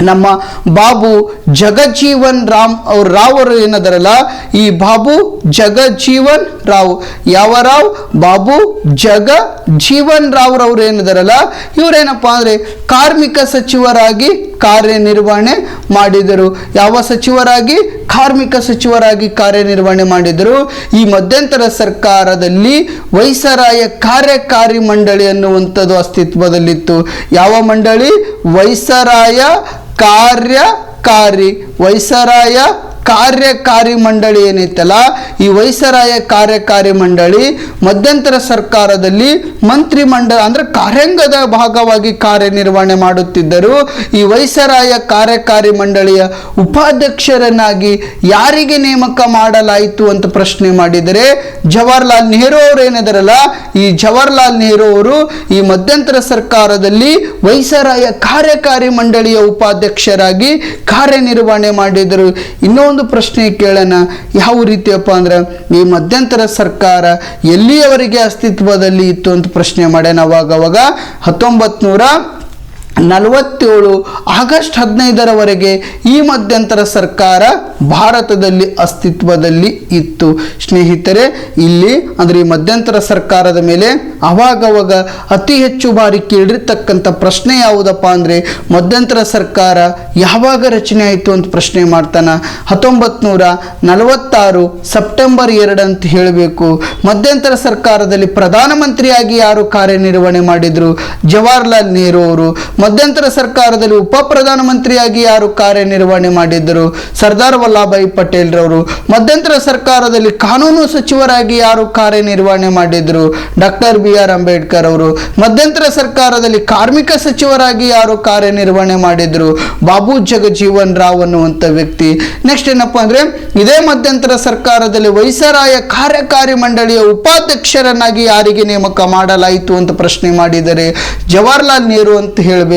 ನಮ್ಮ ಬಾಬು ಜಗಜೀವನ್ ರಾವ್ ಅವರು ಏನದರಲ್ಲ, ಈ ಬಾಬು ಜಗಜೀವನ್ ರಾವ್, ಯಾವ ರಾವ್? ಬಾಬು ಜಗಜೀವನ್ ರಾವ್ ರವರು ಏನಿದಾರಲ್ಲ, ಇವರೇನಪ್ಪ ಅಂದರೆ ಕಾರ್ಮಿಕ ಸಚಿವರಾಗಿ ಕಾರ್ಯನಿರ್ವಹಣೆ ಮಾಡಿದರು. ಯಾವ ಸಚಿವರಾಗಿ? ಕಾರ್ಮಿಕ ಸಚಿವರಾಗಿ ಕಾರ್ಯನಿರ್ವಹಣೆ ಮಾಡಿದರು. ಈ ಮಧ್ಯಂತರ ಸರ್ಕಾರದಲ್ಲಿ ವೈಸರಾಯ ಕಾರ್ಯಕಾರಿ ಮಂಡಳಿ ಅನ್ನುವಂಥದ್ದು ಅಸ್ತಿತ್ವದಲ್ಲಿತ್ತು. ಯಾವ ಮಂಡಳಿ? ವೈಸರಾಯ ಕಾರ್ಯಕಾರಿ ಮಂಡಳಿ ಏನೈತಲ್ಲ, ಈ ವೈಸರಾಯ ಕಾರ್ಯಕಾರಿ ಮಂಡಳಿ ಮಧ್ಯಂತರ ಸರ್ಕಾರದಲ್ಲಿ ಮಂತ್ರಿಮಂಡಲ ಅಂದ್ರೆ ಕಾರ್ಯಾಂಗದ ಭಾಗವಾಗಿ ಕಾರ್ಯನಿರ್ವಹಣೆ ಮಾಡುತ್ತಿದ್ದರು. ಈ ವೈಸರಾಯ ಕಾರ್ಯಕಾರಿ ಮಂಡಳಿಯ ಉಪಾಧ್ಯಕ್ಷರನ್ನಾಗಿ ಯಾರಿಗೆ ನೇಮಕ ಮಾಡಲಾಯಿತು ಅಂತ ಪ್ರಶ್ನೆ ಮಾಡಿದರೆ ಜವಾಹರ್ಲಾಲ್ ನೆಹರು ಅವರು ಏನಿದಾರಲ್ಲ, ಈ ಜವಾಹರ್ಲಾಲ್ ನೆಹರು ಅವರು ಈ ಮಧ್ಯಂತರ ಸರ್ಕಾರದಲ್ಲಿ ವೈಸರಾಯ ಕಾರ್ಯಕಾರಿ ಮಂಡಳಿಯ ಉಪಾಧ್ಯಕ್ಷರಾಗಿ ಕಾರ್ಯನಿರ್ವಹಣೆ ಮಾಡಿದರು. ಇನ್ನೊಂದು ಪ್ರಶ್ನೆ ಕೇಳೋಣ, ಯಾವ ರೀತಿಯಪ್ಪ ಅಂದ್ರೆ ಈ ಮಧ್ಯಂತರ ಸರ್ಕಾರ ಎಲ್ಲಿಯವರೆಗೆ ಅಸ್ತಿತ್ವದಲ್ಲಿ ಇತ್ತು ಅಂತ ಪ್ರಶ್ನೆ ಮಾಡ್ಯಾನ. ಅವಾಗ 1947 ಆಗಸ್ಟ್ 15ರವರೆಗೆ ಈ ಮಧ್ಯಂತರ ಸರ್ಕಾರ ಭಾರತದಲ್ಲಿ ಅಸ್ತಿತ್ವದಲ್ಲಿ ಇತ್ತು. ಸ್ನೇಹಿತರೆ, ಇಲ್ಲಿ ಅಂದರೆ ಈ ಮಧ್ಯಂತರ ಸರ್ಕಾರದ ಮೇಲೆ ಅವಾಗವಾಗ ಅತಿ ಹೆಚ್ಚು ಬಾರಿ ಕೇಳಿರ್ತಕ್ಕಂಥ ಪ್ರಶ್ನೆ ಯಾವುದಪ್ಪ ಅಂದರೆ ಮಧ್ಯಂತರ ಸರ್ಕಾರ ಯಾವಾಗ ರಚನೆ ಆಯಿತು ಅಂತ ಪ್ರಶ್ನೆ ಮಾಡ್ತಾನೆ. 1946 ಸೆಪ್ಟೆಂಬರ್ 2 ಅಂತ ಹೇಳಬೇಕು. ಮಧ್ಯಂತರ ಸರ್ಕಾರದಲ್ಲಿ ಪ್ರಧಾನಮಂತ್ರಿಯಾಗಿ ಯಾರು ಕಾರ್ಯನಿರ್ವಹಣೆ ಮಾಡಿದರು? ಜವಾಹರ್ಲಾಲ್ ನೆಹರು ಅವರು. ಮಧ್ಯಂತರ ಸರ್ಕಾರದಲ್ಲಿ ಉಪ ಪ್ರಧಾನಮಂತ್ರಿಯಾಗಿ ಯಾರು ಕಾರ್ಯನಿರ್ವಹಣೆ ಮಾಡಿದ್ದರು? ಸರ್ದಾರ್ ವಲ್ಲಭಾಯಿ ಪಟೇಲ್ ರವರು. ಮಧ್ಯಂತರ ಸರ್ಕಾರದಲ್ಲಿ ಕಾನೂನು ಸಚಿವರಾಗಿ ಯಾರು ಕಾರ್ಯನಿರ್ವಹಣೆ ಮಾಡಿದ್ರು? ಡಾಕ್ಟರ್ BR ಅಂಬೇಡ್ಕರ್ ಅವರು. ಮಧ್ಯಂತರ ಸರ್ಕಾರದಲ್ಲಿ ಕಾರ್ಮಿಕ ಸಚಿವರಾಗಿ ಯಾರು ಕಾರ್ಯನಿರ್ವಹಣೆ ಮಾಡಿದ್ರು? ಬಾಬು ಜಗಜೀವನ್ ರಾವ್ ಅನ್ನುವಂಥ ವ್ಯಕ್ತಿ. ನೆಕ್ಸ್ಟ್ ಏನಪ್ಪಾ ಅಂದ್ರೆ ಇದೇ ಮಧ್ಯಂತರ ಸರ್ಕಾರದಲ್ಲಿ ವೈಸರಾಯ ಕಾರ್ಯಕಾರಿ ಮಂಡಳಿಯ ಉಪಾಧ್ಯಕ್ಷರನ್ನಾಗಿ ಯಾರಿಗೆ ನೇಮಕ ಮಾಡಲಾಯಿತು ಅಂತ ಪ್ರಶ್ನೆ ಮಾಡಿದರೆ ಜವಾಹರ್ಲಾಲ್ ನೆಹರು ಅಂತ ಹೇಳಬೇಕು.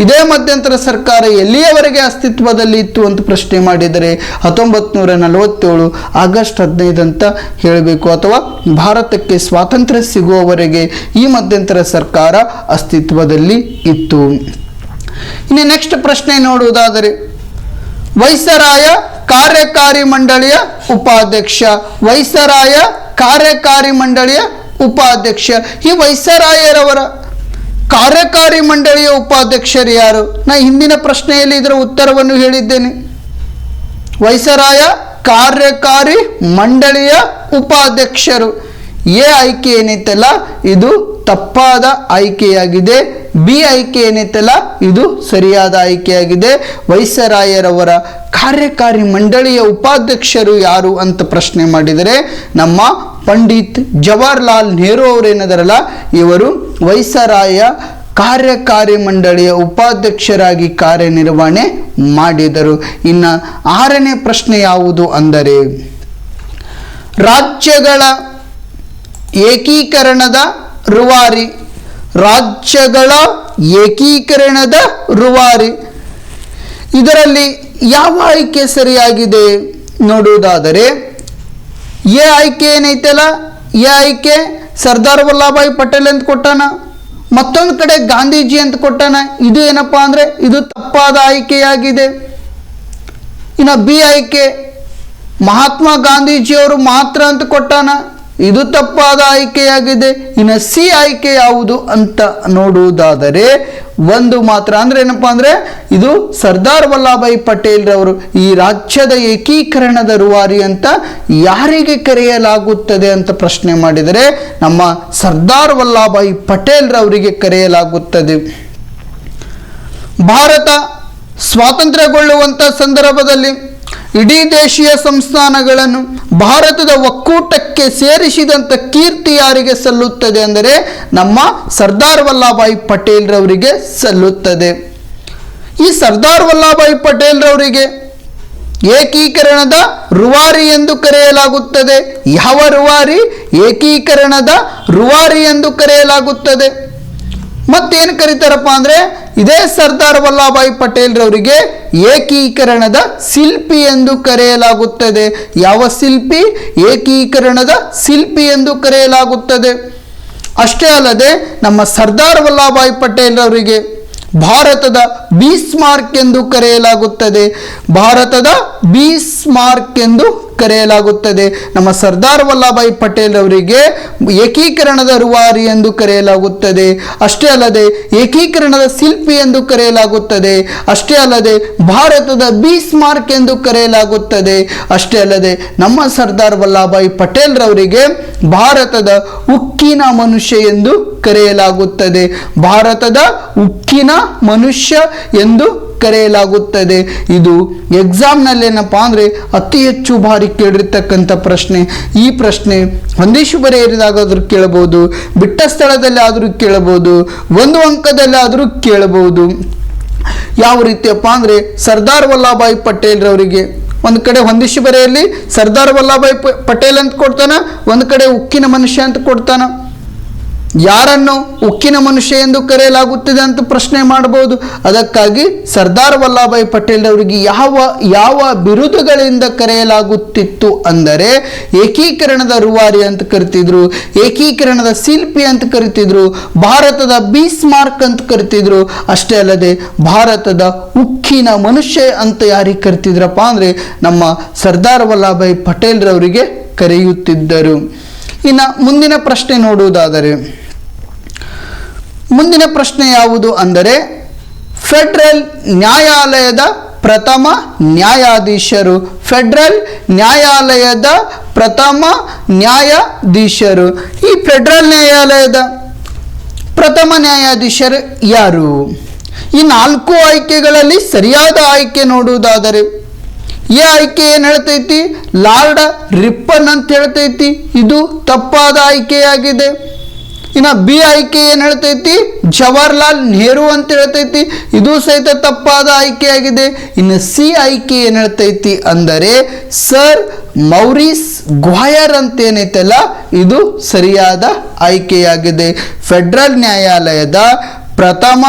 ಇದೇ ಮಧ್ಯಂತರ ಸರ್ಕಾರ ಎಲ್ಲಿಯವರೆಗೆ ಅಸ್ತಿತ್ವದಲ್ಲಿ ಇತ್ತು ಅಂತ ಪ್ರಶ್ನೆ ಮಾಡಿದರೆ 1947 ಆಗಸ್ಟ್ 15 ಅಂತ ಹೇಳಬೇಕು, ಅಥವಾ ಭಾರತಕ್ಕೆ ಸ್ವಾತಂತ್ರ್ಯ ಸಿಗುವವರೆಗೆ ಈ ಮಧ್ಯಂತರ ಸರ್ಕಾರ ಅಸ್ತಿತ್ವದಲ್ಲಿ ಇತ್ತು. ಇನ್ನು ನೆಕ್ಸ್ಟ್ ಪ್ರಶ್ನೆ ನೋಡುವುದಾದರೆ, ವೈಸರಾಯ ಕಾರ್ಯಕಾರಿ ಮಂಡಳಿಯ ಉಪಾಧ್ಯಕ್ಷ. ವೈಸರಾಯ ಕಾರ್ಯಕಾರಿ ಮಂಡಳಿಯ ಉಪಾಧ್ಯಕ್ಷ. ಈ ವೈಸರಾಯರವರ ಕಾರ್ಯಕಾರಿ ಮಂಡಳಿಯ ಉಪಾಧ್ಯಕ್ಷರು ಯಾರು? ನಾ ಹಿಂದಿನ ಪ್ರಶ್ನೆಯಲ್ಲಿ ಇದರ ಉತ್ತರವನ್ನು ಹೇಳಿದ್ದೇನೆ. ವೈಸರಾಯ ಕಾರ್ಯಕಾರಿ ಮಂಡಳಿಯ ಉಪಾಧ್ಯಕ್ಷರು. ಎ ಆಯ್ಕೆ ಏನೈತಲ್ಲ ಇದು ತಪ್ಪಾದ ಆಯ್ಕೆಯಾಗಿದೆ. ಬಿ ಆಯ್ಕೆ ಏನೈತಲ್ಲ ಇದು ಸರಿಯಾದ ಆಯ್ಕೆಯಾಗಿದೆ. ವೈಸರಾಯರವರ ಕಾರ್ಯಕಾರಿ ಮಂಡಳಿಯ ಉಪಾಧ್ಯಕ್ಷರು ಯಾರು ಅಂತ ಪ್ರಶ್ನೆ ಮಾಡಿದರೆ ನಮ್ಮ ಪಂಡಿತ್ ಜವಾಹರ್ಲಾಲ್ ನೆಹರು ಅವರೇನದರಲ್ಲ ಇವರು ವೈಸರಾಯ ಕಾರ್ಯಕಾರಿ ಮಂಡಳಿಯ ಉಪಾಧ್ಯಕ್ಷರಾಗಿ ಕಾರ್ಯನಿರ್ವಹಣೆ ಮಾಡಿದರು. ಇನ್ನು 6ನೇ ಪ್ರಶ್ನೆ ಯಾವುದು ಅಂದರೆ, ರಾಜ್ಯಗಳ ಏಕೀಕರಣದ ರೂವಾರಿ. ರಾಜ್ಯಗಳ ಏಕೀಕರಣದ ರೂವಾರಿ, ಇದರಲ್ಲಿ ಯಾವ ಆಯ್ಕೆ ಸರಿಯಾಗಿದೆ ನೋಡುವುದಾದರೆ, ಎ ಆಯ್ಕೆ ಏನೈತಲ್ಲ ಎ ಆಯ್ಕೆ ಸರ್ದಾರ್ ವಲ್ಲಭಾಯಿ ಪಟೇಲ್ ಅಂತ ಕೊಟ್ಟಾನ, ಮತ್ತೊಂದು ಕಡೆ ಗಾಂಧೀಜಿ ಅಂತ ಕೊಟ್ಟಾನ. ಇದು ಏನಪ್ಪಾ ಅಂದರೆ ಇದು ತಪ್ಪಾದ ಆಯ್ಕೆಯಾಗಿದೆ. ಇನ್ನು ಬಿ ಆಯ್ಕೆ ಮಹಾತ್ಮ ಗಾಂಧೀಜಿಯವರು ಮಾತ್ರ ಅಂತ ಕೊಟ್ಟಾನ. ಇದು ತಪ್ಪಾದ ಆಯ್ಕೆಯಾಗಿದೆ. ಇನ್ನು ಸಿ ಆಯ್ಕೆ ಯಾವುದು ಅಂತ ನೋಡುವುದಾದರೆ ಒಂದು ಮಾತ್ರ, ಅಂದರೆ ಏನಪ್ಪಾ ಅಂದರೆ ಇದು ಸರ್ದಾರ್ ವಲ್ಲಭಾಯಿ ಪಟೇಲ್ ರವರು ಈ ರಾಜ್ಯದ ಏಕೀಕರಣದ ರೂವಾರಿ ಅಂತ ಯಾರಿಗೆ ಕರೆಯಲಾಗುತ್ತದೆ ಅಂತ ಪ್ರಶ್ನೆ ಮಾಡಿದರೆ ನಮ್ಮ ಸರ್ದಾರ್ ವಲ್ಲಭಾಯಿ ಪಟೇಲ್ ರವರಿಗೆ ಕರೆಯಲಾಗುತ್ತದೆ. ಭಾರತ ಸ್ವಾತಂತ್ರ್ಯಗೊಳ್ಳುವಂಥ ಸಂದರ್ಭದಲ್ಲಿ ಇಡೀ ದೇಶೀಯ ಸಂಸ್ಥಾನಗಳನ್ನು ಭಾರತದ ಒಕ್ಕೂಟಕ್ಕೆ ಸೇರಿಸಿದಂಥ ಕೀರ್ತಿ ಯಾರಿಗೆ ಸಲ್ಲುತ್ತದೆ ಅಂದರೆ ನಮ್ಮ ಸರ್ದಾರ್ ವಲ್ಲಭಾಯಿ ಪಟೇಲ್ ರವರಿಗೆ ಸಲ್ಲುತ್ತದೆ. ಈ ಸರ್ದಾರ್ ವಲ್ಲಭಾಯಿ ಪಟೇಲ್ ರವರಿಗೆ ಏಕೀಕರಣದ ರೂವಾರಿ ಎಂದು ಕರೆಯಲಾಗುತ್ತದೆ. ಯಾವ ರೂವಾರಿ? ಏಕೀಕರಣದ ರೂವಾರಿ ಎಂದು ಕರೆಯಲಾಗುತ್ತದೆ. ಮತ್ತೇನು ಕರೀತಾರಪ್ಪ ಅಂದರೆ ಇದೇ ಸರ್ದಾರ್ ವಲ್ಲಭಾಯಿ ಪಟೇಲ್ ರವರಿಗೆ ಏಕೀಕರಣದ ಶಿಲ್ಪಿ ಎಂದು ಕರೆಯಲಾಗುತ್ತದೆ. ಯಾವ ಶಿಲ್ಪಿ? ಏಕೀಕರಣದ ಶಿಲ್ಪಿ ಎಂದು ಕರೆಯಲಾಗುತ್ತದೆ. ಅಷ್ಟೇ ಅಲ್ಲದೆ ನಮ್ಮ ಸರ್ದಾರ್ ವಲ್ಲಭಾಯಿ ಪಟೇಲ್ ಅವರಿಗೆ ಭಾರತದ ಬೀಸ್ಮಾರ್ಕ್ ಎಂದು ಕರೆಯಲಾಗುತ್ತದೆ. ಭಾರತದ ಬೀಸ್ಮಾರ್ಕ್ ಎಂದು ಕರೆಯಲಾಗುತ್ತದೆ. ನಮ್ಮ ಸರ್ದಾರ್ ವಲ್ಲಭಾಯಿ ಪಟೇಲ್ ಅವರಿಗೆ ಏಕೀಕರಣದ ರೂವಾರಿ ಎಂದು ಕರೆಯಲಾಗುತ್ತದೆ. ಅಷ್ಟೇ ಅಲ್ಲದೆ ಏಕೀಕರಣದ ಶಿಲ್ಪಿ ಎಂದು ಕರೆಯಲಾಗುತ್ತದೆ. ಅಷ್ಟೇ ಅಲ್ಲದೆ ಭಾರತದ ಬೀಸ್ಮಾರ್ಕ್ ಎಂದು ಕರೆಯಲಾಗುತ್ತದೆ. ಅಷ್ಟೇ ಅಲ್ಲದೆ ನಮ್ಮ ಸರ್ದಾರ್ ವಲ್ಲಭಾಯಿ ಪಟೇಲ್ ರವರಿಗೆ ಭಾರತದ ಉಕ್ಕಿನ ಮನುಷ್ಯ ಎಂದು ಕರೆಯಲಾಗುತ್ತದೆ. ಭಾರತದ ಉಕ್ಕಿನ ಮನುಷ್ಯ ಎಂದು ಕರೆಯಲಾಗುತ್ತದೆ. ಇದು ಎಕ್ಸಾಮ್ನಲ್ಲಿ ಏನಪ್ಪಾ ಅಂದರೆ ಅತಿ ಹೆಚ್ಚು ಬಾರಿ ಕೇಳಿರ್ತಕ್ಕಂಥ ಪ್ರಶ್ನೆ. ಈ ಪ್ರಶ್ನೆ ಹೊಂದಿಸಿ ಬರೆಯರಿದಾಗಾದರೂ ಕೇಳಬಹುದು, ಬಿಟ್ಟ ಸ್ಥಳದಲ್ಲಿ ಆದರೂ ಕೇಳಬಹುದು, ಒಂದು ಅಂಕದಲ್ಲಿ ಆದರೂ ಕೇಳಬಹುದು. ಯಾವ ರೀತಿಯಪ್ಪ ಅಂದರೆ ಸರ್ದಾರ್ ವಲ್ಲಭಾಯಿ ಪಟೇಲ್ ರವರಿಗೆ ಒಂದು ಕಡೆ ಹೊಂದಿಸಿ ಬರೆಯಲ್ಲಿ ಸರ್ದಾರ್ ವಲ್ಲಭಾಯಿ ಪಟೇಲ್ ಅಂತ ಕೊಡ್ತಾನ, ಒಂದು ಕಡೆ ಉಕ್ಕಿನ ಮನುಷ್ಯ ಅಂತ ಕೊಡ್ತಾನ. ಯಾರನ್ನು ಉಕ್ಕಿನ ಮನುಷ್ಯ ಎಂದು ಕರೆಯಲಾಗುತ್ತದೆ ಅಂತ ಪ್ರಶ್ನೆ ಮಾಡಬಹುದು. ಅದಕ್ಕಾಗಿ ಸರ್ದಾರ್ ವಲ್ಲಭಾಯಿ ಪಟೇಲ್ ಅವರಿಗೆ ಯಾವ ಬಿರುದುಗಳಿಂದ ಕರೆಯಲಾಗುತ್ತಿತ್ತು ಅಂದರೆ ಏಕೀಕರಣದ ರೂವಾರಿ ಅಂತ ಕರಿತಿದ್ರು, ಏಕೀಕರಣದ ಶಿಲ್ಪಿ ಅಂತ ಕರಿತಿದ್ರು, ಭಾರತದ ಬೀಸ್ಮಾರ್ಕ್ ಅಂತ ಕರಿತಿದ್ರು. ಅಷ್ಟೇ ಅಲ್ಲದೆ ಭಾರತದ ಉಕ್ಕಿನ ಮನುಷ್ಯ ಅಂತ ಯಾರಿಗೆ ಕರಿತಿದ್ರಪ್ಪ ಅಂದರೆ ನಮ್ಮ ಸರ್ದಾರ್ ವಲ್ಲಭಾಯಿ ಪಟೇಲ್ ರವರಿಗೆ ಕರೆಯುತ್ತಿದ್ದರು. ಇನ್ನು ಮುಂದಿನ ಪ್ರಶ್ನೆ ನೋಡುವುದಾದರೆ, ಮುಂದಿನ ಪ್ರಶ್ನೆ ಯಾವುದು ಅಂದರೆ ಫೆಡರಲ್ ನ್ಯಾಯಾಲಯದ ಪ್ರಥಮ ನ್ಯಾಯಾಧೀಶರು. ಫೆಡರಲ್ ನ್ಯಾಯಾಲಯದ ಪ್ರಥಮ ನ್ಯಾಯಾಧೀಶರು. ಈ ಫೆಡರಲ್ ನ್ಯಾಯಾಲಯದ ಪ್ರಥಮ ನ್ಯಾಯಾಧೀಶರು ಯಾರು? ಈ 4 ಆಯ್ಕೆಗಳಲ್ಲಿ ಸರಿಯಾದ ಆಯ್ಕೆ ನೋಡುವುದಾದರೆ ಈ ಆಯ್ಕೆ ಏನು ಹೇಳ್ತೈತಿ? ಲಾರ್ಡ್ ರಿಪ್ಪನ್ ಅಂತ ಹೇಳ್ತೈತಿ. ಇದು ತಪ್ಪಾದ ಆಯ್ಕೆಯಾಗಿದೆ. ಇನ್ನು ಬಿ ಆಯ್ಕೆ ಏನು ಹೇಳ್ತೈತಿ? ಜವಾಹರ್ಲಾಲ್ ನೆಹರು ಅಂತ ಹೇಳ್ತೈತಿ. ಇದು ಸಹಿತ ತಪ್ಪಾದ ಆಯ್ಕೆಯಾಗಿದೆ. ಇನ್ನು ಸಿ ಆಯ್ಕೆ ಏನು ಹೇಳ್ತೈತಿ ಅಂದರೆ ಸರ್ ಮೌರಿಸ್ ಗ್ವಾಯರ್ ಅಂತ ಏನೈತಲ್ಲ ಇದು ಸರಿಯಾದ ಆಯ್ಕೆಯಾಗಿದೆ. ಫೆಡರಲ್ ನ್ಯಾಯಾಲಯದ ಪ್ರಥಮ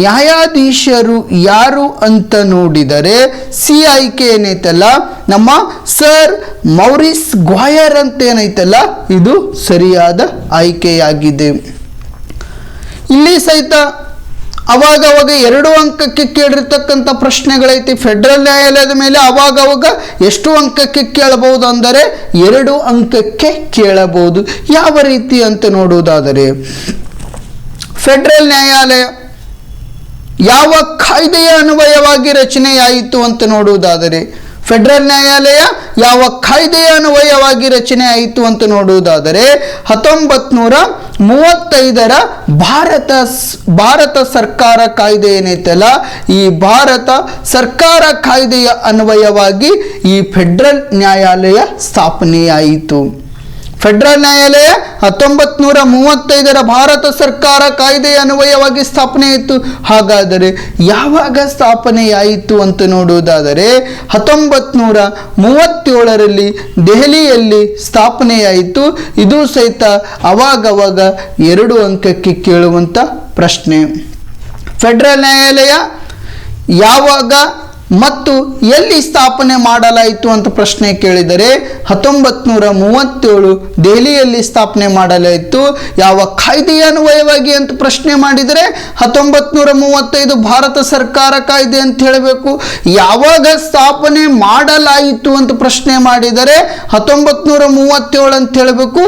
ನ್ಯಾಯಾಧೀಶರು ಯಾರು ಅಂತ ನೋಡಿದರೆ ಸಿ ಆಯ್ಕೆ ಏನೈತಲ್ಲ ನಮ್ಮ ಸರ್ ಮೌರಿಸ್ ಗ್ವಾಯರ್ ಅಂತ ಏನೈತಲ್ಲ ಇದು ಸರಿಯಾದ ಆಯ್ಕೆಯಾಗಿದೆ. ಇಲ್ಲಿ ಸಹಿತ ಅವಾಗವಾಗ 2 ಅಂಕಕ್ಕೆ ಕೇಳಿರ್ತಕ್ಕಂಥ ಪ್ರಶ್ನೆಗಳೈತಿ. ಫೆಡರಲ್ ನ್ಯಾಯಾಲಯದ ಮೇಲೆ ಅವಾಗವಾಗ ಎಷ್ಟು ಅಂಕಕ್ಕೆ ಕೇಳಬಹುದು ಅಂದರೆ 2 ಅಂಕಕ್ಕೆ ಕೇಳಬಹುದು. ಯಾವ ರೀತಿ ಅಂತ ನೋಡುವುದಾದರೆ ಫೆಡರಲ್ ನ್ಯಾಯಾಲಯ ಯಾವ ಕಾಯ್ದೆಯ ಅನ್ವಯವಾಗಿ ರಚನೆಯಾಯಿತು ಅಂತ ನೋಡುವುದಾದರೆ ಫೆಡರಲ್ ನ್ಯಾಯಾಲಯ ಯಾವ ಕಾಯ್ದೆಯ ಅನ್ವಯವಾಗಿ ರಚನೆ ಆಯಿತು ಅಂತ ನೋಡುವುದಾದರೆ 1935ರ ಭಾರತ ಸರ್ಕಾರ ಕಾಯ್ದೆ ಏನೈತಲ್ಲ ಈ ಭಾರತ ಸರ್ಕಾರ ಕಾಯ್ದೆಯ ಅನ್ವಯವಾಗಿ ಈ ಫೆಡರಲ್ ನ್ಯಾಯಾಲಯ ಸ್ಥಾಪನೆಯಾಯಿತು. ಫೆಡರಲ್ ನ್ಯಾಯಾಲಯ 1935ರ ಭಾರತ ಸರ್ಕಾರ ಕಾಯ್ದೆಯ ಅನ್ವಯವಾಗಿ ಸ್ಥಾಪನೆಯಾಯಿತು. ಹಾಗಾದರೆ ಯಾವಾಗ ಸ್ಥಾಪನೆಯಾಯಿತು ಅಂತ ನೋಡುವುದಾದರೆ 1937ರಲ್ಲಿ ದೆಹಲಿಯಲ್ಲಿ ಸ್ಥಾಪನೆಯಾಯಿತು. ಇದು ಸಹಿತ ಅವಾಗವಾಗ 2 ಅಂಕಕ್ಕೆ ಕೇಳುವಂಥ ಪ್ರಶ್ನೆ. ಫೆಡರಲ್ ನ್ಯಾಯಾಲಯ ಯಾವಾಗ ಮತ್ತು ಎಲ್ಲಿ ಸ್ಥಾಪನೆ ಮಾಡಲಾಯಿತು ಅಂತ ಪ್ರಶ್ನೆ ಕೇಳಿದರೆ 1937 ದೆಹಲಿಯಲ್ಲಿ ಸ್ಥಾಪನೆ ಮಾಡಲಾಯಿತು. ಯಾವ ಕಾಯ್ದೆಯ ಅನ್ವಯವಾಗಿ ಅಂತ ಪ್ರಶ್ನೆ ಮಾಡಿದರೆ 1935 ಭಾರತ ಸರ್ಕಾರ ಕಾಯ್ದೆ ಅಂತ ಹೇಳಬೇಕು. ಯಾವಾಗ ಸ್ಥಾಪನೆ ಮಾಡಲಾಯಿತು ಅಂತ ಪ್ರಶ್ನೆ ಮಾಡಿದರೆ 1937 ಅಂತ ಹೇಳಬೇಕು.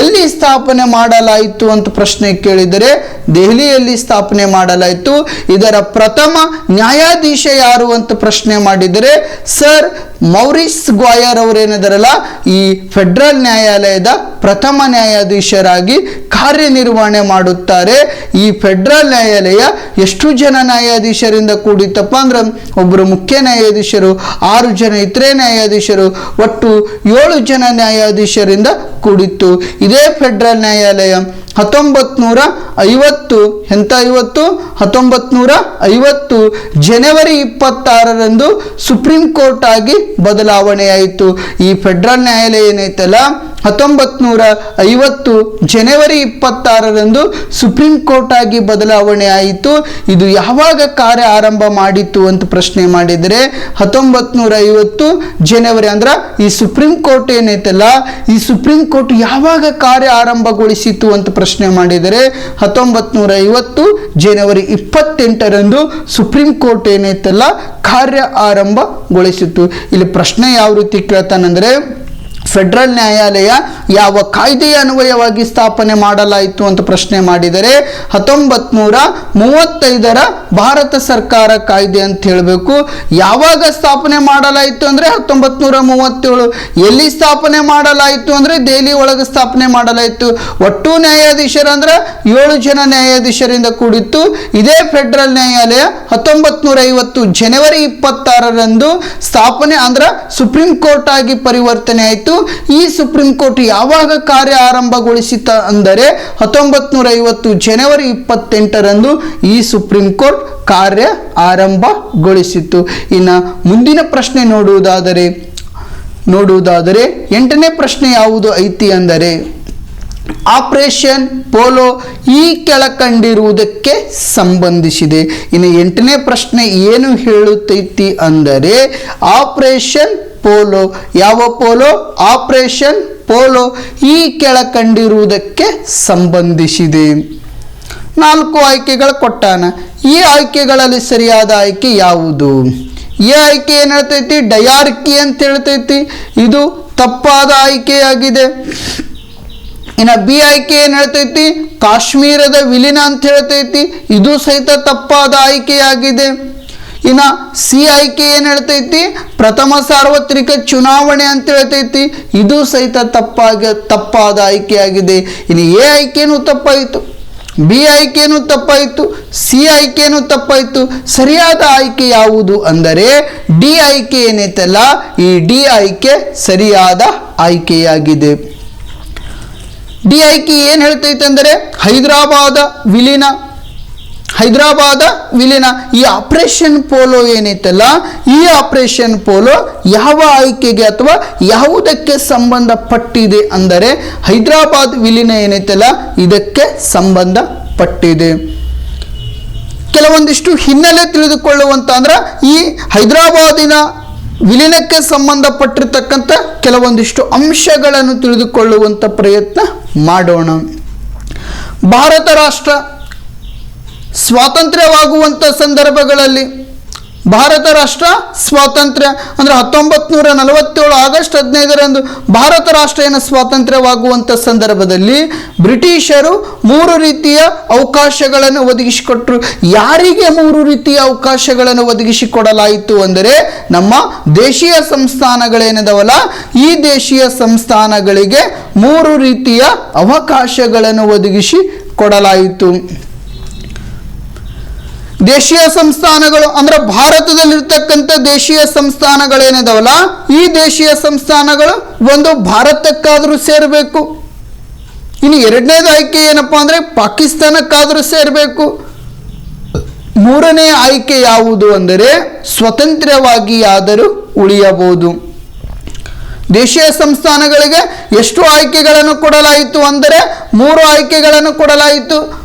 ಎಲ್ಲಿ ಸ್ಥಾಪನೆ ಮಾಡಲಾಯಿತು ಅಂತ ಪ್ರಶ್ನೆ ಕೇಳಿದರೆ ದೆಹಲಿಯಲ್ಲಿ ಸ್ಥಾಪನೆ ಮಾಡಲಾಯಿತು. ಇದರ ಪ್ರಥಮ ನ್ಯಾಯಾಧೀಶ ಯಾರು ಅಂತ ಪ್ರಶ್ನೆ ಮಾಡಿದರೆ ಸರ್ ಮೌರಿಸ್ ಗ್ವಾಯರ್ ಅವರೇನಿದಾರಲ್ಲ ಈ ಫೆಡರಲ್ ನ್ಯಾಯಾಲಯದ ಪ್ರಥಮ ನ್ಯಾಯಾಧೀಶರಾಗಿ ಕಾರ್ಯನಿರ್ವಹಣೆ ಮಾಡುತ್ತಾರೆ. ಈ ಫೆಡರಲ್ ನ್ಯಾಯಾಲಯ ಎಷ್ಟು ಜನ ನ್ಯಾಯಾಧೀಶರಿಂದ ಕೂಡಿತಪ್ಪ ಅಂದ್ರೆ ಒಬ್ಬರು ಮುಖ್ಯ ನ್ಯಾಯಾಧೀಶರು, 6 ಜನ ಇತರೆ ನ್ಯಾಯಾಧೀಶರು, ಒಟ್ಟು 7 ಜನ ನ್ಯಾಯಾಧೀಶರಿಂದ ಕೂಡಿತ್ತು. ಇದೇ ಫೆಡರಲ್ ನ್ಯಾಯಾಲಯ 1950 ಜನವರಿ 26ರಂದು ಸುಪ್ರೀಂ ಕೋರ್ಟ್ ಆಗಿ ಬದಲಾವಣೆಯಾಯಿತು. ಈ ಫೆಡರಲ್ ನ್ಯಾಯಾಲಯ ಏನೈತಲ್ಲ 1950 ಜನವರಿ 26ರಂದು ಸುಪ್ರೀಂ ಕೋರ್ಟ್ ಆಗಿ ಬದಲಾವಣೆ ಆಯಿತು. ಇದು ಯಾವಾಗ ಕಾರ್ಯ ಆರಂಭ ಮಾಡಿತು ಅಂತ ಪ್ರಶ್ನೆ ಮಾಡಿದರೆ 1950 ಜನವರಿ ಅಂದ್ರೆ ಈ ಸುಪ್ರೀಂ ಕೋರ್ಟ್ ಏನೈತಲ್ಲ ಈ ಸುಪ್ರೀಂ ಕೋರ್ಟ್ ಯಾವಾಗ ಕಾರ್ಯ ಆರಂಭಗೊಳಿಸಿತು ಅಂತ ಪ್ರಶ್ನೆ ಮಾಡಿದರೆ 1950 ಜನವರಿ 28ರಂದು ಸುಪ್ರೀಂ ಕೋರ್ಟ್ ಏನೈತಲ್ಲ ಕಾರ್ಯ ಆರಂಭಗೊಳಿಸಿತು. ಇಲ್ಲಿ ಪ್ರಶ್ನೆ ಯಾವ ರೀತಿ ಕೇಳ್ತಾನಂದ್ರೆ ಫೆಡರಲ್ ನ್ಯಾಯಾಲಯ ಯಾವ ಕಾಯ್ದೆಯ ಅನ್ವಯವಾಗಿ ಸ್ಥಾಪನೆ ಮಾಡಲಾಯಿತು ಅಂತ ಪ್ರಶ್ನೆ ಮಾಡಿದರೆ 1935ರ ಭಾರತ ಸರ್ಕಾರ ಕಾಯ್ದೆ ಅಂತ ಹೇಳಬೇಕು. ಯಾವಾಗ ಸ್ಥಾಪನೆ ಮಾಡಲಾಯಿತು ಅಂದರೆ 1937. ಎಲ್ಲಿ ಸ್ಥಾಪನೆ ಮಾಡಲಾಯಿತು ಅಂದರೆ ದೆಹಲಿ ಒಳಗೆ ಸ್ಥಾಪನೆ ಮಾಡಲಾಯಿತು. ಒಟ್ಟು ನ್ಯಾಯಾಧೀಶರು ಅಂದ್ರೆ 7 ಜನ ನ್ಯಾಯಾಧೀಶರಿಂದ ಕೂಡಿತ್ತು. ಇದೇ ಫೆಡರಲ್ ನ್ಯಾಯಾಲಯ 1950 ಜನವರಿ 26ರಂದು ಸ್ಥಾಪನೆ ಅಂದ್ರೆ ಸುಪ್ರೀಂ ಕೋರ್ಟ್ ಆಗಿ ಪರಿವರ್ತನೆ ಆಯಿತು. ಈ ಸುಪ್ರೀಂ ಕೋರ್ಟ್ ಯಾವಾಗ ಕಾರ್ಯ ಆರಂಭಗೊಳಿಸಿತ ಅಂದರೆ 1950 ಜನವರಿ 28ರಂದು ಈ ಸುಪ್ರೀಂ ಕೋರ್ಟ್ ಕಾರ್ಯ ಆರಂಭಗೊಳಿಸಿತು. ಇನ್ನು ಮುಂದಿನ ಪ್ರಶ್ನೆ ನೋಡುವುದಾದರೆ 8ನೇ ಪ್ರಶ್ನೆ ಯಾವುದು ಐತಿ ಅಂದರೆ ಆಪರೇಷನ್ ಪೋಲೋ ಈ ಕೆಳಕಂಡಿರುವುದಕ್ಕೆ ಸಂಬಂಧಿಸಿದೆ. ಇನ್ನು 8ನೇ ಪ್ರಶ್ನೆ ಏನು ಹೇಳುತ್ತೈತಿ ಅಂದರೆ ಆಪರೇಷನ್ ಪೋಲೋ ಯಾವ ಪೋಲೋ ಆಪರೇಷನ್ ಪೋಲೋ ಈ ಕೆಳಕಂಡಿರುವುದಕ್ಕೆ ಸಂಬಂಧಿಸಿದೆ. 4 ಆಯ್ಕೆಗಳು ಕೊಟ್ಟಾನ. ಈ ಆಯ್ಕೆಗಳಲ್ಲಿ ಸರಿಯಾದ ಆಯ್ಕೆ ಯಾವುದು? ಈ ಆಯ್ಕೆ ಏನು ಹೇಳ್ತೈತಿ ಡಯಾರ್ಕಿ ಅಂತ ಹೇಳ್ತೈತಿ, ಇದು ತಪ್ಪಾದ ಆಯ್ಕೆಯಾಗಿದೆ. ಇನ್ನು ಬಿ ಆಯ್ಕೆ ಏನು ಹೇಳ್ತೈತಿ ಕಾಶ್ಮೀರದ ವಿಲೀನ ಅಂತ ಹೇಳ್ತೈತಿ, ಇದು ಸಹಿತ ತಪ್ಪಾದ ಆಯ್ಕೆಯಾಗಿದೆ. ಇನ್ನು ಸಿ ಆಯ್ಕೆ ಏನು ಹೇಳ್ತೈತಿ ಪ್ರಥಮ ಸಾರ್ವತ್ರಿಕ ಚುನಾವಣೆ ಅಂತ ಹೇಳ್ತೈತಿ, ಇದು ಸಹಿತ ತಪ್ಪಾದ ಆಯ್ಕೆಯಾಗಿದೆ. ಇನ್ನು ಎ ಆಯ್ಕೆನೂ ತಪ್ಪಾಯಿತು, ಬಿ ಆಯ್ಕೆನೂ ತಪ್ಪಾಯಿತು, ಸಿ ಆಯ್ಕೆನೂ ತಪ್ಪಾಯಿತು. ಸರಿಯಾದ ಆಯ್ಕೆ ಯಾವುದು ಅಂದರೆ ಡಿ ಆಯ್ಕೆ ಏನೈತಲ್ಲ ಈ ಡಿ ಆಯ್ಕೆ ಸರಿಯಾದ ಆಯ್ಕೆಯಾಗಿದೆ. ಡಿ ಆಯ್ಕೆ ಏನು ಹೇಳ್ತೈತೆ ಅಂದರೆ ಹೈದರಾಬಾದ ವಿಲೀನ ಈ ಆಪರೇಷನ್ ಪೋಲೋ ಏನೈತಲ್ಲ ಈ ಆಪರೇಷನ್ ಪೋಲೋ ಯಾವ ಆಯ್ಕೆಗೆ ಅಥವಾ ಯಾವುದಕ್ಕೆ ಸಂಬಂಧಪಟ್ಟಿದೆ ಅಂದರೆ ಹೈದರಾಬಾದ್ ವಿಲೀನ ಏನೈತಲ್ಲ ಇದಕ್ಕೆ ಸಂಬಂಧಪಟ್ಟಿದೆ. ಕೆಲವೊಂದಿಷ್ಟು ಹಿನ್ನೆಲೆ ತಿಳಿದುಕೊಳ್ಳುವಂಥ ಅಂದ್ರೆ ಈ ಹೈದರಾಬಾದಿನ ವಿಲೀನಕ್ಕೆ ಸಂಬಂಧಪಟ್ಟಿರ್ತಕ್ಕಂಥ ಕೆಲವೊಂದಿಷ್ಟು ಅಂಶಗಳನ್ನು ತಿಳಿದುಕೊಳ್ಳುವಂಥ ಪ್ರಯತ್ನ ಮಾಡೋಣ. ಭಾರತ ರಾಷ್ಟ್ರ ಸ್ವಾತಂತ್ರ್ಯವಾಗುವಂಥ ಸಂದರ್ಭಗಳಲ್ಲಿ ಭಾರತ ರಾಷ್ಟ್ರ ಸ್ವಾತಂತ್ರ್ಯ ಅಂದರೆ 1947 ಆಗಸ್ಟ್ 15ರಂದು ಭಾರತ ರಾಷ್ಟ್ರ ಏನು ಸ್ವಾತಂತ್ರ್ಯವಾಗುವಂಥ ಸಂದರ್ಭದಲ್ಲಿ ಬ್ರಿಟಿಷರು 3 ರೀತಿಯ ಅವಕಾಶಗಳನ್ನು ಒದಗಿಸಿಕೊಟ್ರು. ಯಾರಿಗೆ 3 ರೀತಿಯ ಅವಕಾಶಗಳನ್ನು ಒದಗಿಸಿಕೊಡಲಾಯಿತು ಅಂದರೆ ನಮ್ಮ ದೇಶೀಯ ಸಂಸ್ಥಾನಗಳೇನಿದಾವಲ್ಲ ಈ ದೇಶೀಯ ಸಂಸ್ಥಾನಗಳಿಗೆ 3 ರೀತಿಯ ಅವಕಾಶಗಳನ್ನು ಒದಗಿಸಿ ಕೊಡಲಾಯಿತು. ದೇಶೀಯ ಸಂಸ್ಥಾನಗಳು ಅಂದ್ರೆ ಭಾರತದಲ್ಲಿರ್ತಕ್ಕಂಥ ದೇಶೀಯ ಸಂಸ್ಥಾನಗಳೇನಿದಾವಲ್ಲ ಈ ದೇಶೀಯ ಸಂಸ್ಥಾನಗಳು ಒಂದು ಭಾರತಕ್ಕಾದರೂ ಸೇರಬೇಕು. ಇನ್ನು ಎರಡನೇದು ಆಯ್ಕೆ ಏನಪ್ಪಾ ಅಂದ್ರೆ ಪಾಕಿಸ್ತಾನಕ್ಕಾದರೂ ಸೇರಬೇಕು. ಮೂರನೇ ಆಯ್ಕೆ ಯಾವುದು ಅಂದರೆ ಸ್ವತಂತ್ರವಾಗಿ ಆದರೂ ಉಳಿಯಬಹುದು. ದೇಶೀಯ ಸಂಸ್ಥಾನಗಳಿಗೆ ಎಷ್ಟು ಆಯ್ಕೆಗಳನ್ನು ಕೊಡಲಾಯಿತು ಅಂದರೆ 3 ಆಯ್ಕೆಗಳನ್ನು ಕೊಡಲಾಯಿತು.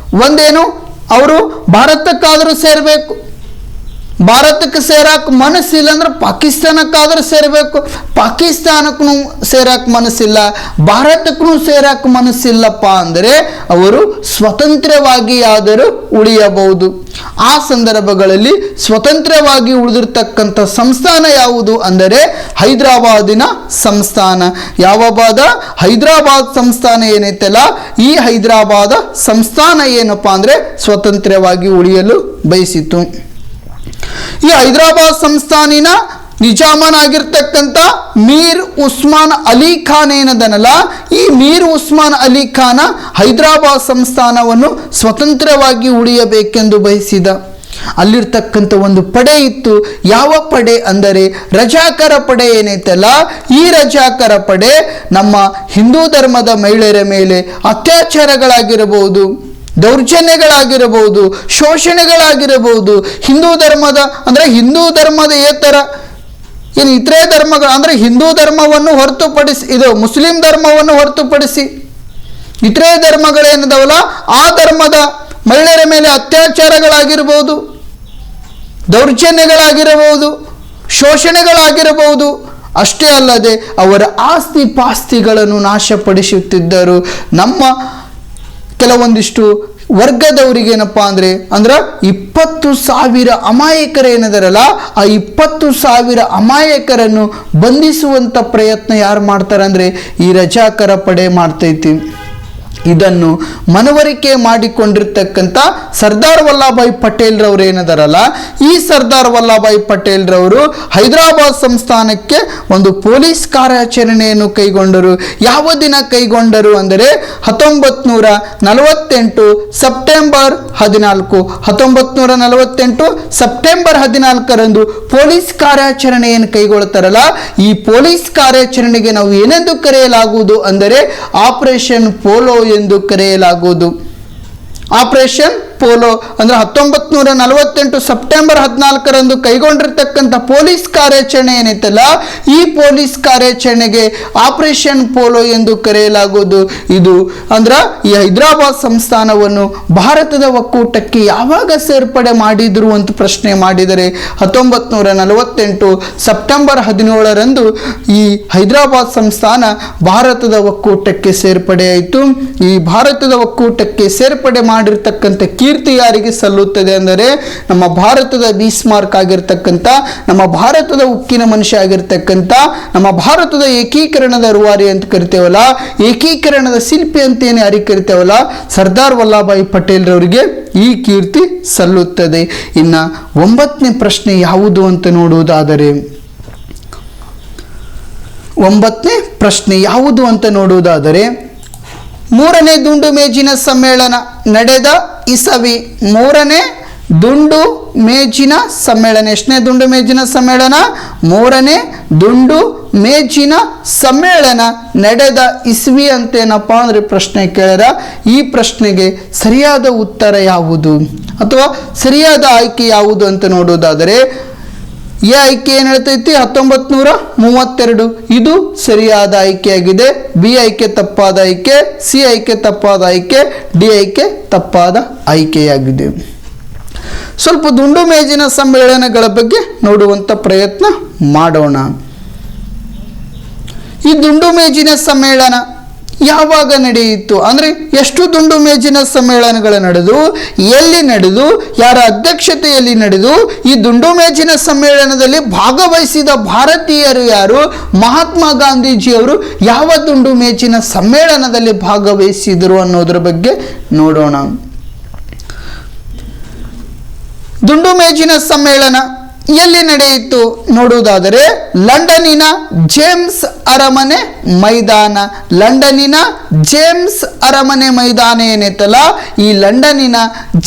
ಒಂದೇನು ಅವರು ಭಾರತಕ್ಕಾದರೂ ಸೇರಬೇಕು, ಭಾರತಕ್ಕೆ ಸೇರಾಕ ಮನಸ್ಸಿಲ್ಲ ಅಂದ್ರೆ ಪಾಕಿಸ್ತಾನಕ್ಕಾದರೂ ಸೇರಬೇಕು, ಪಾಕಿಸ್ತಾನಕ್ಕೂ ಸೇರಾಕ ಮನಸ್ಸಿಲ್ಲ ಭಾರತಕ್ಕೂ ಸೇರಾಕ ಮನಸ್ಸಿಲ್ಲಪ್ಪ ಅಂದರೆ ಅವರು ಸ್ವತಂತ್ರವಾಗಿ ಆದರೂ ಉಳಿಯಬಹುದು. ಆ ಸಂದರ್ಭಗಳಲ್ಲಿ ಸ್ವತಂತ್ರವಾಗಿ ಉಳಿದಿರ್ತಕ್ಕಂಥ ಸಂಸ್ಥಾನ ಯಾವುದು ಅಂದರೆ ಹೈದರಾಬಾದಿನ ಸಂಸ್ಥಾನ. ಹೈದರಾಬಾದ್ ಸಂಸ್ಥಾನ ಏನೈತಲ್ಲ ಈ ಹೈದರಾಬಾದ ಸಂಸ್ಥಾನ ಏನಪ್ಪಾ ಅಂದರೆ ಸ್ವತಂತ್ರವಾಗಿ ಉಳಿಯಲು ಬಯಸಿತು. ಈ ಹೈದರಾಬಾದ್ ಸಂಸ್ಥಾನಿನ ನಿಜಾಮನಾಗಿರ್ತಕ್ಕಂಥ ಮೀರ್ ಉಸ್ಮಾನ್ ಅಲಿ ಖಾನ್ ಏನದನಲ್ಲ ಈ ಮೀರ್ ಉಸ್ಮಾನ್ ಅಲಿ ಖಾನ ಹೈದರಾಬಾದ್ ಸಂಸ್ಥಾನವನ್ನು ಸ್ವತಂತ್ರವಾಗಿ ಉಳಿಯಬೇಕೆಂದು ಬಯಸಿದ. ಅಲ್ಲಿರ್ತಕ್ಕಂಥ ಒಂದು ಪಡೆ ಇತ್ತು. ಯಾವ ಪಡೆ ಅಂದರೆ ರಜಾಕರ ಪಡೆ ಏನೈತಲ್ಲ ಈ ರಜಾಕರ ಪಡೆ ನಮ್ಮ ಹಿಂದೂ ಧರ್ಮದ ಮಹಿಳೆಯರ ಮೇಲೆ ಅತ್ಯಾಚಾರಗಳಾಗಿರಬಹುದು, ದೌರ್ಜನ್ಯಗಳಾಗಿರಬಹುದು, ಶೋಷಣೆಗಳಾಗಿರಬಹುದು, ಹಿಂದೂ ಧರ್ಮದ ಅಂದರೆ ಹಿಂದೂ ಧರ್ಮದ ಏತರ ಏನು ಇತರೆ ಧರ್ಮಗಳು ಅಂದರೆ ಹಿಂದೂ ಧರ್ಮವನ್ನು ಹೊರತುಪಡಿಸಿ ಇದು ಮುಸ್ಲಿಂ ಧರ್ಮವನ್ನು ಹೊರತುಪಡಿಸಿ ಇತರೆ ಧರ್ಮಗಳೇನಿದಾವಲ್ಲ ಆ ಧರ್ಮದ ಮಹಿಳೆಯರ ಮೇಲೆ ಅತ್ಯಾಚಾರಗಳಾಗಿರಬಹುದು, ದೌರ್ಜನ್ಯಗಳಾಗಿರಬಹುದು, ಶೋಷಣೆಗಳಾಗಿರಬಹುದು. ಅಷ್ಟೇ ಅಲ್ಲದೆ ಅವರ ಆಸ್ತಿ ಪಾಸ್ತಿಗಳನ್ನು ನಾಶಪಡಿಸುತ್ತಿದ್ದರು. ನಮ್ಮ ಕೆಲವೊಂದಿಷ್ಟು ವರ್ಗದವರಿಗೇನಪ್ಪ ಅಂದರೆ 20,000 ಅಮಾಯಕರೇನದರಲ್ಲ ಆ 20,000 ಅಮಾಯಕರನ್ನು ಬಂಧಿಸುವಂಥ ಪ್ರಯತ್ನ ಯಾರು ಮಾಡ್ತಾರೆ ಅಂದರೆ ಈ ರಜಾಕರ ಪಡೆ ಮಾಡ್ತೈತಿ. ಇದನ್ನು ಮನವರಿಕೆ ಮಾಡಿಕೊಂಡಿರ್ತಕ್ಕಂಥ ಸರ್ದಾರ್ ವಲ್ಲಭಾಯ್ ಪಟೇಲ್ರವರು ಏನದಾರಲ್ಲ ಈ ಸರ್ದಾರ್ ವಲ್ಲಭಾಯ್ ಪಟೇಲ್ರವರು ಹೈದರಾಬಾದ್ ಸಂಸ್ಥಾನಕ್ಕೆ ಒಂದು ಪೊಲೀಸ್ ಕಾರ್ಯಾಚರಣೆಯನ್ನು ಕೈಗೊಂಡರು. ಯಾವ ದಿನ ಕೈಗೊಂಡರು ಅಂದರೆ 1948 ಸೆಪ್ಟೆಂಬರ್ 14 1948 ಸೆಪ್ಟೆಂಬರ್ 14ರಂದು ಪೊಲೀಸ್ ಕಾರ್ಯಾಚರಣೆಯನ್ನು ಕೈಗೊಳ್ತಾರಲ್ಲ ಈ ಪೊಲೀಸ್ ಕಾರ್ಯಾಚರಣೆಗೆ ನಾವು ಏನೆಂದು ಕರೆಯಲಾಗುವುದು ಅಂದರೆ ಆಪರೇಷನ್ ಪೋಲೋ ಎಂದು ಕರೆಯಲಾಗುವುದು. ಆಪರೇಷನ್ ಪೋಲೋ ಅಂದರೆ 1948 ಸೆಪ್ಟೆಂಬರ್ 14ರಂದು ಕೈಗೊಂಡಿರ್ತಕ್ಕಂಥ ಪೊಲೀಸ್ ಕಾರ್ಯಾಚರಣೆ ಏನೈತಲ್ಲ ಈ ಪೊಲೀಸ್ ಕಾರ್ಯಾಚರಣೆಗೆ ಆಪರೇಷನ್ ಪೋಲೋ ಎಂದು ಕರೆಯಲಾಗುವುದು. ಇದು ಅಂದ್ರೆ ಈ ಹೈದರಾಬಾದ್ ಸಂಸ್ಥಾನವನ್ನು ಭಾರತದ ಒಕ್ಕೂಟಕ್ಕೆ ಯಾವಾಗ ಸೇರ್ಪಡೆ ಮಾಡಿದ್ರು ಅಂತ ಪ್ರಶ್ನೆ ಮಾಡಿದರೆ 1948 ಸೆಪ್ಟೆಂಬರ್ 17ರಂದು ಈ ಹೈದರಾಬಾದ್ ಸಂಸ್ಥಾನ ಭಾರತದ ಒಕ್ಕೂಟಕ್ಕೆ ಸೇರ್ಪಡೆಯಾಯಿತು. ಈ ಭಾರತದ ಒಕ್ಕೂಟಕ್ಕೆ ಸೇರ್ಪಡೆ ಮಾಡಿರ್ತಕ್ಕಂಥ ಕೀರ್ತಿ ಯಾರಿಗೆ ಸಲ್ಲುತ್ತದೆ ಅಂದರೆ ನಮ್ಮ ಭಾರತದ ಬೀಸ್ಮಾರ್ಕ್ ಆಗಿರ್ತಕ್ಕಂಥ ನಮ್ಮ ಭಾರತದ ಉಕ್ಕಿನ ಮನುಷ್ಯ ಆಗಿರ್ತಕ್ಕಂಥ ನಮ್ಮ ಭಾರತದ ಏಕೀಕರಣದ ರೂವಾರಿ ಅಂತ ಕರಿತೇವಲ್ಲ ಏಕೀಕರಣದ ಶಿಲ್ಪಿ ಅಂತ ಏನು ಯಾರಿಗೆ ಕರಿತೇವಲ್ಲ ಸರ್ದಾರ್ ವಲ್ಲಭಾಯ್ ಪಟೇಲ್ರವರಿಗೆ ಈ ಕೀರ್ತಿ ಸಲ್ಲುತ್ತದೆ. ಇನ್ನು 9ನೇ ಪ್ರಶ್ನೆ ಯಾವುದು ಅಂತ ನೋಡುವುದಾದರೆ 9ನೇ ಪ್ರಶ್ನೆ ಯಾವುದು ಅಂತ ನೋಡುವುದಾದರೆ 3ನೇ ದುಂಡು ಮೇಜಿನ ಸಮ್ಮೇಳನ ನಡೆದ ಇಸವಿ 3ನೇ ದುಂಡು ಮೇಜಿನ ಸಮ್ಮೇಳನ ಎಷ್ಟನೇ ದುಂಡು ಮೇಜಿನ ಸಮ್ಮೇಳನ 3ನೇ ದುಂಡು ಮೇಜಿನ ಸಮ್ಮೇಳನ ನಡೆದ ಇಸ್ವಿ ಅಂತ ಏನಪ್ಪ ಅಂದರೆ ಪ್ರಶ್ನೆ ಕೇಳ್ಯಾರ. ಈ ಪ್ರಶ್ನೆಗೆ ಸರಿಯಾದ ಉತ್ತರ ಯಾವುದು ಅಥವಾ ಸರಿಯಾದ ಆಯ್ಕೆ ಯಾವುದು ಅಂತ ನೋಡೋದಾದರೆ ಎ ಆಯ್ಕೆ ಏನು ಹೇಳ್ತೈತಿ 1932 ಇದು ಸರಿಯಾದ ಆಯ್ಕೆಯಾಗಿದೆ. ಬಿ ಆಯ್ಕೆ ತಪ್ಪಾದ ಆಯ್ಕೆ, ಸಿ ಆಯ್ಕೆ ತಪ್ಪಾದ ಆಯ್ಕೆ, ಡಿ ಆಯ್ಕೆ ತಪ್ಪಾದ ಆಯ್ಕೆಯಾಗಿದೆ. ಸ್ವಲ್ಪ ದುಂಡು ಮೇಜಿನ ಸಮ್ಮೇಳನಗಳ ಬಗ್ಗೆ ನೋಡುವಂಥ ಪ್ರಯತ್ನ ಮಾಡೋಣ. ಈ ದುಂಡು ಮೇಜಿನ ಸಮ್ಮೇಳನ ಯಾವಾಗ ನಡೆಯಿತು ಅಂದರೆ ಎಷ್ಟು ದುಂಡು ಮೇಜಿನ ಸಮ್ಮೇಳನಗಳು ನಡೆದು, ಎಲ್ಲಿ ನಡೆದು, ಯಾರ ಅಧ್ಯಕ್ಷತೆಯಲ್ಲಿ ನಡೆದು, ಈ ದುಂಡು ಮೇಜಿನ ಸಮ್ಮೇಳನದಲ್ಲಿ ಭಾಗವಹಿಸಿದ ಭಾರತೀಯರು ಯಾರು, ಮಹಾತ್ಮ ಗಾಂಧೀಜಿಯವರು ಯಾವ ದುಂಡು ಮೇಜಿನ ಸಮ್ಮೇಳನದಲ್ಲಿ ಭಾಗವಹಿಸಿದರು ಅನ್ನೋದ್ರ ಬಗ್ಗೆ ನೋಡೋಣ. ದುಂಡು ಮೇಜಿನ ಸಮ್ಮೇಳನ ಎಲ್ಲಿ ನಡೆಯಿತು ನೋಡುವುದಾದರೆ ಲಂಡನ್ನಿನ ಜೇಮ್ಸ್ ಅರಮನೆ ಮೈದಾನ. ಲಂಡನ್ನಿನ ಜೇಮ್ಸ್ ಅರಮನೆ ಮೈದಾನ ಏನೈತಲ್ಲ, ಈ ಲಂಡನ್ನಿನ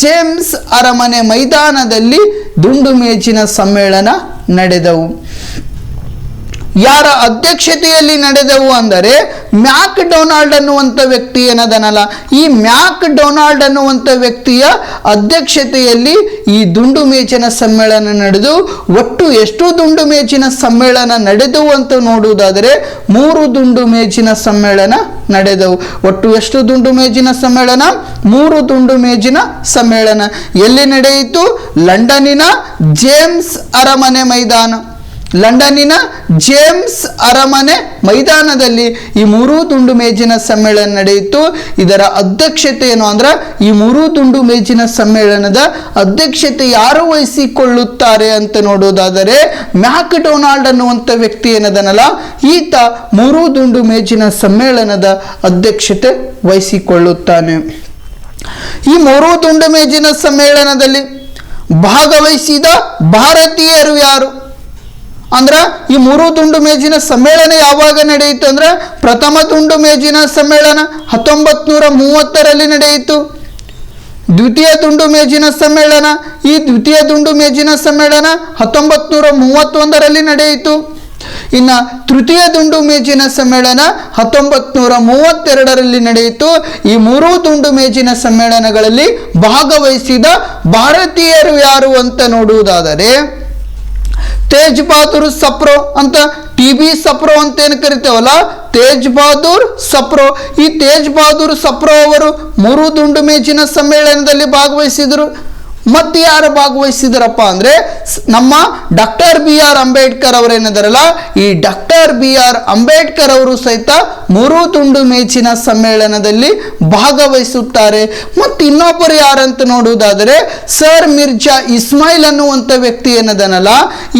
ಜೇಮ್ಸ್ ಅರಮನೆ ಮೈದಾನದಲ್ಲಿ ದುಂಡು ಮೇಜಿನ ಸಮ್ಮೇಳನ ನಡೆದವು. ಯಾರ ಅಧ್ಯಕ್ಷತೆಯಲ್ಲಿ ನಡೆದವು ಅಂದರೆ ಮ್ಯಾಕ್ ಡೊನಾಲ್ಡ್ ಅನ್ನುವಂಥ ವ್ಯಕ್ತಿ ಏನದನಲ್ಲ, ಈ ಮ್ಯಾಕ್ ಡೊನಾಲ್ಡ್ ಅನ್ನುವಂಥ ವ್ಯಕ್ತಿಯ ಅಧ್ಯಕ್ಷತೆಯಲ್ಲಿ ಈ ದುಂಡು ಮೇಜಿನ ಸಮ್ಮೇಳನ ನಡೆದು, ಒಟ್ಟು ಎಷ್ಟು ದುಂಡು ಮೇಜಿನ ಸಮ್ಮೇಳನ ನಡೆದವು ಅಂತ ನೋಡುವುದಾದರೆ 3 ದುಂಡು ಮೇಜಿನ ಸಮ್ಮೇಳನ ನಡೆದವು. ಒಟ್ಟು ಎಷ್ಟು ದುಂಡು ಮೇಜಿನ ಸಮ್ಮೇಳನ? 3 ದುಂಡು ಮೇಜಿನ ಸಮ್ಮೇಳನ. ಎಲ್ಲಿ ನಡೆಯಿತು? ಲಂಡನ್ನಿನ ಜೇಮ್ಸ್ ಅರಮನೆ ಮೈದಾನ. ಲಂಡನ್ನಿನ ಜೇಮ್ಸ್ ಅರಮನೆ ಮೈದಾನದಲ್ಲಿ ಈ 3 ದುಂಡು ಮೇಜಿನ ಸಮ್ಮೇಳನ ನಡೆಯಿತು. ಇದರ ಅಧ್ಯಕ್ಷತೆ ಏನು ಅಂದ್ರೆ, ಈ 3 ದುಂಡು ಮೇಜಿನ ಸಮ್ಮೇಳನದ ಅಧ್ಯಕ್ಷತೆ ಯಾರು ವಹಿಸಿಕೊಳ್ಳುತ್ತಾರೆ ಅಂತ ನೋಡೋದಾದರೆ ಮ್ಯಾಕ್ ಡೊನಾಲ್ಡ್ ಅನ್ನುವಂಥ ವ್ಯಕ್ತಿ ಏನದನಲ್ಲ, ಈತ 3 ದುಂಡು ಮೇಜಿನ ಸಮ್ಮೇಳನದ ಅಧ್ಯಕ್ಷತೆ ವಹಿಸಿಕೊಳ್ಳುತ್ತಾನೆ. ಈ 3 ದುಂಡು ಮೇಜಿನ ಸಮ್ಮೇಳನದಲ್ಲಿ ಭಾಗವಹಿಸಿದ ಭಾರತೀಯರು ಯಾರು ಅಂದ್ರೆ, ಈ 3 ದುಂಡು ಮೇಜಿನ ಸಮ್ಮೇಳನ ಯಾವಾಗ ನಡೆಯಿತು ಅಂದ್ರೆ, ಪ್ರಥಮ ದುಂಡು ಮೇಜಿನ ಸಮ್ಮೇಳನ 1930ರಲ್ಲಿ ನಡೆಯಿತು. ದ್ವಿತೀಯ ದುಂಡು ಮೇಜಿನ ಸಮ್ಮೇಳನ, ಈ ದ್ವಿತೀಯ ದುಂಡು ಮೇಜಿನ ಸಮ್ಮೇಳನ 1931ರಲ್ಲಿ ನಡೆಯಿತು. ಇನ್ನು ತೃತೀಯ ದುಂಡು ಮೇಜಿನ ಸಮ್ಮೇಳನ 1932ರಲ್ಲಿ ನಡೆಯಿತು. ಈ 3 ದುಂಡು ಮೇಜಿನ ಸಮ್ಮೇಳನಗಳಲ್ಲಿ ಭಾಗವಹಿಸಿದ ಭಾರತೀಯರು ಯಾರು ಅಂತ ನೋಡುವುದಾದರೆ ತೇಜ್ ಬಹದ್ದೂರ್ ಸಪ್ರೋ ಅಂತ, TB ಸಪ್ರೋ ಅಂತ ಏನು ಕರಿತೇವಲ್ಲ, ತೇಜ್ ಬಹದ್ದೂರ್ ಸಪ್ರೋ. ಈ ತೇಜ್ ಬಹದ್ದೂರ್ ಸಪ್ರೋ ಅವರು 3 ದುಂಡು ಮೇಜಿನ ಸಮ್ಮೇಳನದಲ್ಲಿ ಭಾಗವಹಿಸಿದರು. ಮತ್ತೆ ಯಾರು ಭಾಗವಹಿಸಿದರಪ್ಪ ಅಂದರೆ ನಮ್ಮ ಡಾಕ್ಟರ್ BR ಅಂಬೇಡ್ಕರ್ ಅವರೇನಿದಾರಲ್ಲ, ಈ ಡಾಕ್ಟರ್ BR ಅಂಬೇಡ್ಕರ್ ಅವರು ಸಹಿತ 3 ದುಂಡು ಮೇಜಿನ ಸಮ್ಮೇಳನದಲ್ಲಿ ಭಾಗವಹಿಸುತ್ತಾರೆ. ಮತ್ತು ಇನ್ನೊಬ್ಬರು ಯಾರಂತ ನೋಡುವುದಾದರೆ ಸರ್ ಮಿರ್ಜಾ ಇಸ್ಮಾಯಿಲ್ ಅನ್ನುವಂಥ ವ್ಯಕ್ತಿ ಏನದನಲ್ಲ,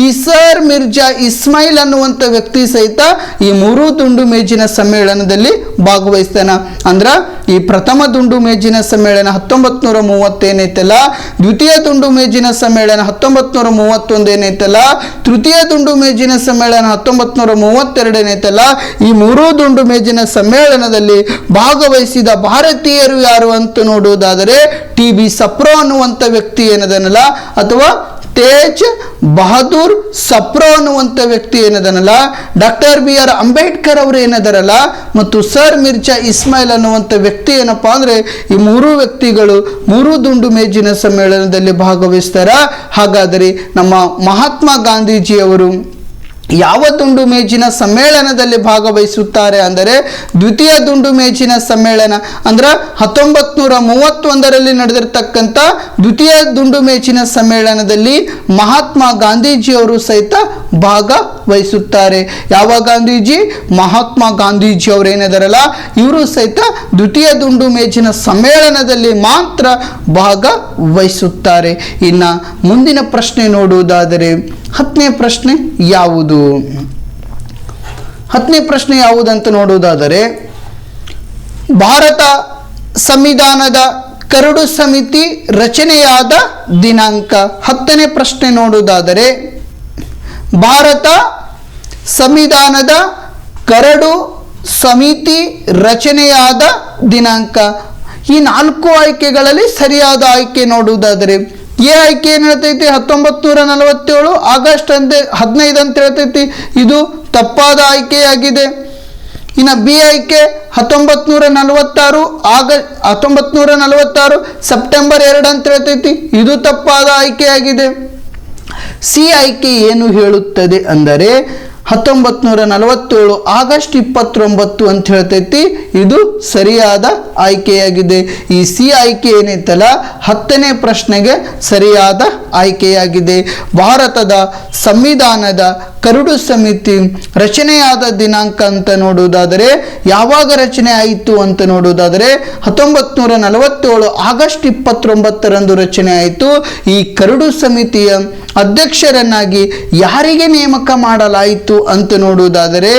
ಈ ಸರ್ ಮಿರ್ಜಾ ಇಸ್ಮಾಯಿಲ್ ಅನ್ನುವಂಥ ವ್ಯಕ್ತಿ ಸಹಿತ ಈ 3 ದುಂಡು ಮೇಜಿನ ಸಮ್ಮೇಳನದಲ್ಲಿ ಭಾಗವಹಿಸ್ತಾನೆ. ಅಂದ್ರೆ ಈ ಪ್ರಥಮ ದುಂಡು ಮೇಜಿನ ಸಮ್ಮೇಳನ 1930 ಏನೈತಲ್ಲ, ದ್ವಿತೀಯ ದುಂಡು ಮೇಜಿನ ಸಮ್ಮೇಳನ 1931 ಏನೈತಲ್ಲ, ತೃತೀಯ ದುಂಡು ಮೇಜಿನ ಸಮ್ಮೇಳನ 1932 ಏನೈತಲ್ಲ, ಈ 3 ದುಂಡು ಮೇಜಿನ ಸಮ್ಮೇಳನದಲ್ಲಿ ಭಾಗವಹಿಸಿದ ಭಾರತೀಯರು ಯಾರು ಅಂತ ನೋಡುವುದಾದರೆ TB ಸಪ್ರೋ ಅನ್ನುವಂಥ ವ್ಯಕ್ತಿ ಏನದನಲ್ಲ, ಅಥವಾ ತೇಜ್ ಬಹದ್ದೂರ್ ಸಪ್ರೋ ಅನ್ನುವಂಥ ವ್ಯಕ್ತಿ ಏನದನಲ್ಲ, ಡಾಕ್ಟರ್ BR ಅಂಬೇಡ್ಕರ್ ಅವರು ಏನದರಲ್ಲ, ಮತ್ತು ಸರ್ ಮಿರ್ಜಾ ಇಸ್ಮಾಯಿಲ್ ಅನ್ನುವಂಥ ವ್ಯಕ್ತಿ ಏನಪ್ಪಾ ಅಂದರೆ ಈ 3 ವ್ಯಕ್ತಿಗಳು 3 ದುಂಡು ಮೇಜಿನ ಸಮ್ಮೇಳನದಲ್ಲಿ ಭಾಗವಹಿಸ್ತಾರ. ಹಾಗಾದರೆ ನಮ್ಮ ಮಹಾತ್ಮ ಗಾಂಧೀಜಿಯವರು ಯಾವ ದುಂಡು ಮೇಜಿನ ಸಮ್ಮೇಳನದಲ್ಲಿ ಭಾಗವಹಿಸುತ್ತಾರೆ ಅಂದರೆ ದ್ವಿತೀಯ ದುಂಡು ಮೇಜಿನ ಸಮ್ಮೇಳನ ಅಂದ್ರೆ 1931ರಲ್ಲಿ ನಡೆದಿರ್ತಕ್ಕಂಥ ದ್ವಿತೀಯ ದುಂಡು ಮೇಜಿನ ಸಮ್ಮೇಳನದಲ್ಲಿ ಮಹಾತ್ಮ ಗಾಂಧೀಜಿಯವರು ಸಹಿತ ಭಾಗವಹಿಸುತ್ತಾರೆ. ಯಾವ ಗಾಂಧೀಜಿ? ಮಹಾತ್ಮ ಗಾಂಧೀಜಿ ಅವರು ಏನಿದಾರಲ್ಲ, ಇವರು ಸಹಿತ ದ್ವಿತೀಯ ದುಂಡು ಮೇಜಿನ ಸಮ್ಮೇಳನದಲ್ಲಿ ಮಾತ್ರ ಭಾಗವಹಿಸುತ್ತಾರೆ. ಇನ್ನು ಮುಂದಿನ ಪ್ರಶ್ನೆ ನೋಡುವುದಾದರೆ 10ನೇ ಪ್ರಶ್ನೆ ಯಾವುದು? 10ನೇ ಪ್ರಶ್ನೆ ಯಾವುದಂತ ನೋಡುವುದಾದರೆ ಭಾರತ ಸಂವಿಧಾನದ ಕರಡು ಸಮಿತಿ ರಚನೆಯಾದ ದಿನಾಂಕ. 10ನೇ ಪ್ರಶ್ನೆ ನೋಡುವುದಾದರೆ ಭಾರತ ಸಂವಿಧಾನದ ಕರಡು ಸಮಿತಿ ರಚನೆಯಾದ ದಿನಾಂಕ. ಈ 4 ಆಯ್ಕೆಗಳಲ್ಲಿ ಸರಿಯಾದ ಆಯ್ಕೆ ನೋಡುವುದಾದರೆ ಎ ಆಯ್ಕೆ ಏನು ಹೇಳ್ತೈತಿ 1947 ಆಗಸ್ಟ್ 15 ಅಂತ ಹೇಳ್ತೈತಿ, ಇದು ತಪ್ಪಾದ ಆಯ್ಕೆಯಾಗಿದೆ. ಇನ್ನು ಬಿ ಆಯ್ಕೆ 1946 ಸೆಪ್ಟೆಂಬರ್ 2 ಅಂತ ಹೇಳ್ತೈತಿ, ಇದು ತಪ್ಪಾದ ಆಯ್ಕೆಯಾಗಿದೆ. ಸಿ ಆಯ್ಕೆ ಏನು ಹೇಳುತ್ತದೆ ಅಂದರೆ 1947 ಆಗಸ್ಟ್ 29 ಅಂತ ಹೇಳ್ತೈತಿ. ಇದು ಸರಿಯಾದ ಆಯ್ಕೆಯಾಗಿದೆ. ಈ ಸಿ ಆಯ್ಕೆ ಏನೈತಲ್ಲ 10ನೇ ಪ್ರಶ್ನೆಗೆ ಸರಿಯಾದ ಆಯ್ಕೆಯಾಗಿದೆ. ಭಾರತದ ಸಂವಿಧಾನದ ಕರಡು ಸಮಿತಿ ರಚನೆಯಾದ ದಿನಾಂಕ ಅಂತ ನೋಡುವುದಾದರೆ ಯಾವಾಗ ರಚನೆ ಆಯಿತು ಅಂತ ನೋಡುವುದಾದರೆ 1947 ಆಗಸ್ಟ್ 29ರಂದು ರಚನೆ ಆಯಿತು. ಈ ಕರಡು ಸಮಿತಿಯ ಅಧ್ಯಕ್ಷರನ್ನಾಗಿ ಯಾರಿಗೆ ನೇಮಕ ಮಾಡಲಾಯಿತು ಅಂತ ನೋಡುವುದಾದರೆ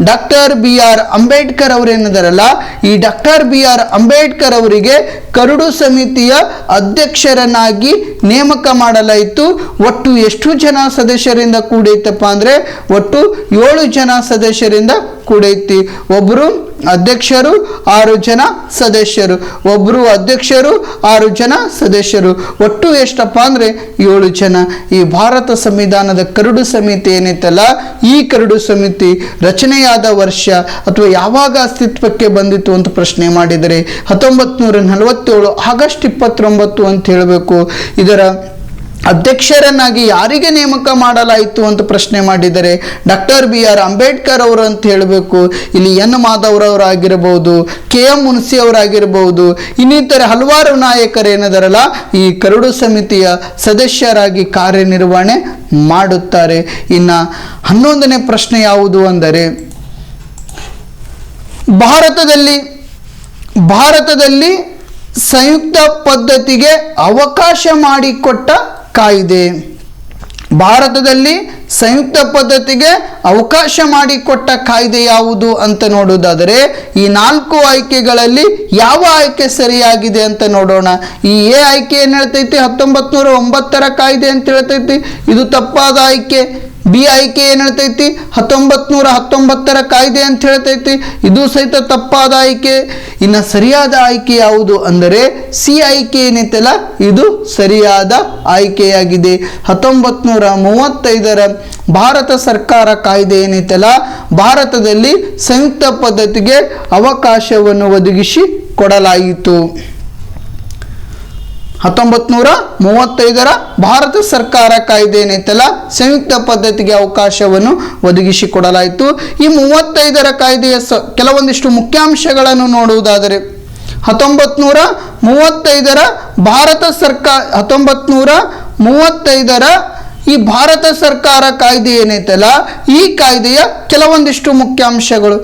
ಡಾಕ್ಟರ್ BR ಅಂಬೇಡ್ಕರ್ ಅವರೇನಿದಾರಲ್ಲ, ಈ ಡಾಕ್ಟರ್ BR ಅಂಬೇಡ್ಕರ್ ಅವರಿಗೆ ಕರಡು ಸಮಿತಿಯ ಅಧ್ಯಕ್ಷರನ್ನಾಗಿ ನೇಮಕ ಮಾಡಲಾಯಿತು. ಒಟ್ಟು ಎಷ್ಟು ಜನ ಸದಸ್ಯರಿಂದ ಕೂಡೈತಪ್ಪ ಅಂದರೆ ಒಟ್ಟು 7 ಜನ ಸದಸ್ಯರಿಂದ ಕೂಡೈತಿ. ಒಬ್ಬರು ಅಧ್ಯಕ್ಷರು, 6 ಜನ ಸದಸ್ಯರು, ಒಬ್ಬರು ಅಧ್ಯಕ್ಷರು, 6 ಜನ ಸದಸ್ಯರು, ಒಟ್ಟು ಎಷ್ಟಪ್ಪ ಅಂದರೆ 7 ಜನ. ಈ ಭಾರತ ಸಂವಿಧಾನದ ಕರಡು ಸಮಿತಿ ಏನೈತಲ್ಲ, ಈ ಕರಡು ಸಮಿತಿ ರಚನೆಯಾದ ವರ್ಷ ಅಥವಾ ಯಾವಾಗ ಅಸ್ತಿತ್ವಕ್ಕೆ ಬಂದಿತ್ತು ಅಂತ ಪ್ರಶ್ನೆ ಮಾಡಿದರೆ 1947 ಆಗಸ್ಟ್ 29 ಅಂತ ಹೇಳಬೇಕು. ಇದರ ಅಧ್ಯಕ್ಷರನ್ನಾಗಿ ಯಾರಿಗೆ ನೇಮಕ ಮಾಡಲಾಯಿತು ಅಂತ ಪ್ರಶ್ನೆ ಮಾಡಿದರೆ ಡಾಕ್ಟರ್ BR ಅಂಬೇಡ್ಕರ್ ಅವರು ಅಂತ ಹೇಳಬೇಕು. ಇಲ್ಲಿ ಎನ್ ಮಾಧವರವರಾಗಿರಬಹುದು, KM ಮುನ್ಸಿ ಅವರಾಗಿರಬಹುದು, ಇನ್ನಿತರ ಹಲವಾರು ನಾಯಕರೇನದರಲ್ಲ ಈ ಕರಡು ಸಮಿತಿಯ ಸದಸ್ಯರಾಗಿ ಕಾರ್ಯನಿರ್ವಹಣೆ ಮಾಡುತ್ತಾರೆ. ಇನ್ನು 11ನೇ ಪ್ರಶ್ನೆ ಯಾವುದು ಅಂದರೆ ಭಾರತದಲ್ಲಿ ಸಂಯುಕ್ತ ಪದ್ಧತಿಗೆ ಅವಕಾಶ ಮಾಡಿಕೊಟ್ಟ ಕಾಯ್ದೆ. ಭಾರತದಲ್ಲಿ ಸಂಯುಕ್ತ ಪದ್ಧತಿಗೆ ಅವಕಾಶ ಮಾಡಿಕೊಟ್ಟ ಕಾಯ್ದೆ ಯಾವುದು ಅಂತ ನೋಡುವುದಾದರೆ ಈ 4 ಆಯ್ಕೆಗಳಲ್ಲಿ ಯಾವ ಆಯ್ಕೆ ಸರಿಯಾಗಿದೆ ಅಂತ ನೋಡೋಣ. ಈ ಎ ಆಯ್ಕೆ ಏನು ಹೇಳ್ತೈತಿ 1909ರ ಕಾಯ್ದೆ ಅಂತ ಹೇಳ್ತೈತಿ, ಇದು ತಪ್ಪಾದ ಆಯ್ಕೆ. ಬಿ ಆಯ್ಕೆ ಏನು ಹೇಳ್ತೈತಿ 1919ರ ಕಾಯ್ದೆ ಅಂತ ಹೇಳ್ತೈತಿ, ಇದು ಸಹಿತ ತಪ್ಪಾದ ಆಯ್ಕೆ. ಇನ್ನು ಸರಿಯಾದ ಆಯ್ಕೆ ಯಾವುದು ಅಂದರೆ ಸಿ ಆಯ್ಕೆ ಏನೈತಲ್ಲ ಇದು ಸರಿಯಾದ ಆಯ್ಕೆಯಾಗಿದೆ. 1935ರ ಭಾರತ ಸರ್ಕಾರ ಕಾಯ್ದೆ ಏನೈತಲ್ಲ ಭಾರತದಲ್ಲಿ ಸಂಯುಕ್ತ ಪದ್ಧತಿಗೆ ಅವಕಾಶವನ್ನು ಒದಗಿಸಿ ಕೊಡಲಾಯಿತು. 1935ರ ಭಾರತ ಸರ್ಕಾರ ಕಾಯ್ದೆ ಏನೈತಲ್ಲ ಸಂಯುಕ್ತ ಪದ್ಧತಿಗೆ ಅವಕಾಶವನ್ನು ಒದಗಿಸಿಕೊಡಲಾಯಿತು. ಈ 35ರ ಕಾಯ್ದೆಯ ಕೆಲವೊಂದಿಷ್ಟು ಮುಖ್ಯಾಂಶಗಳನ್ನು ನೋಡುವುದಾದರೆ 1935ರ ಭಾರತ ಸರ್ಕಾರ 1935ರ ಈ ಭಾರತ ಸರ್ಕಾರ ಕಾಯ್ದೆ ಏನೈತಲ್ಲ ಈ ಕಾಯ್ದೆಯ ಕೆಲವೊಂದಿಷ್ಟು ಮುಖ್ಯಾಂಶಗಳು.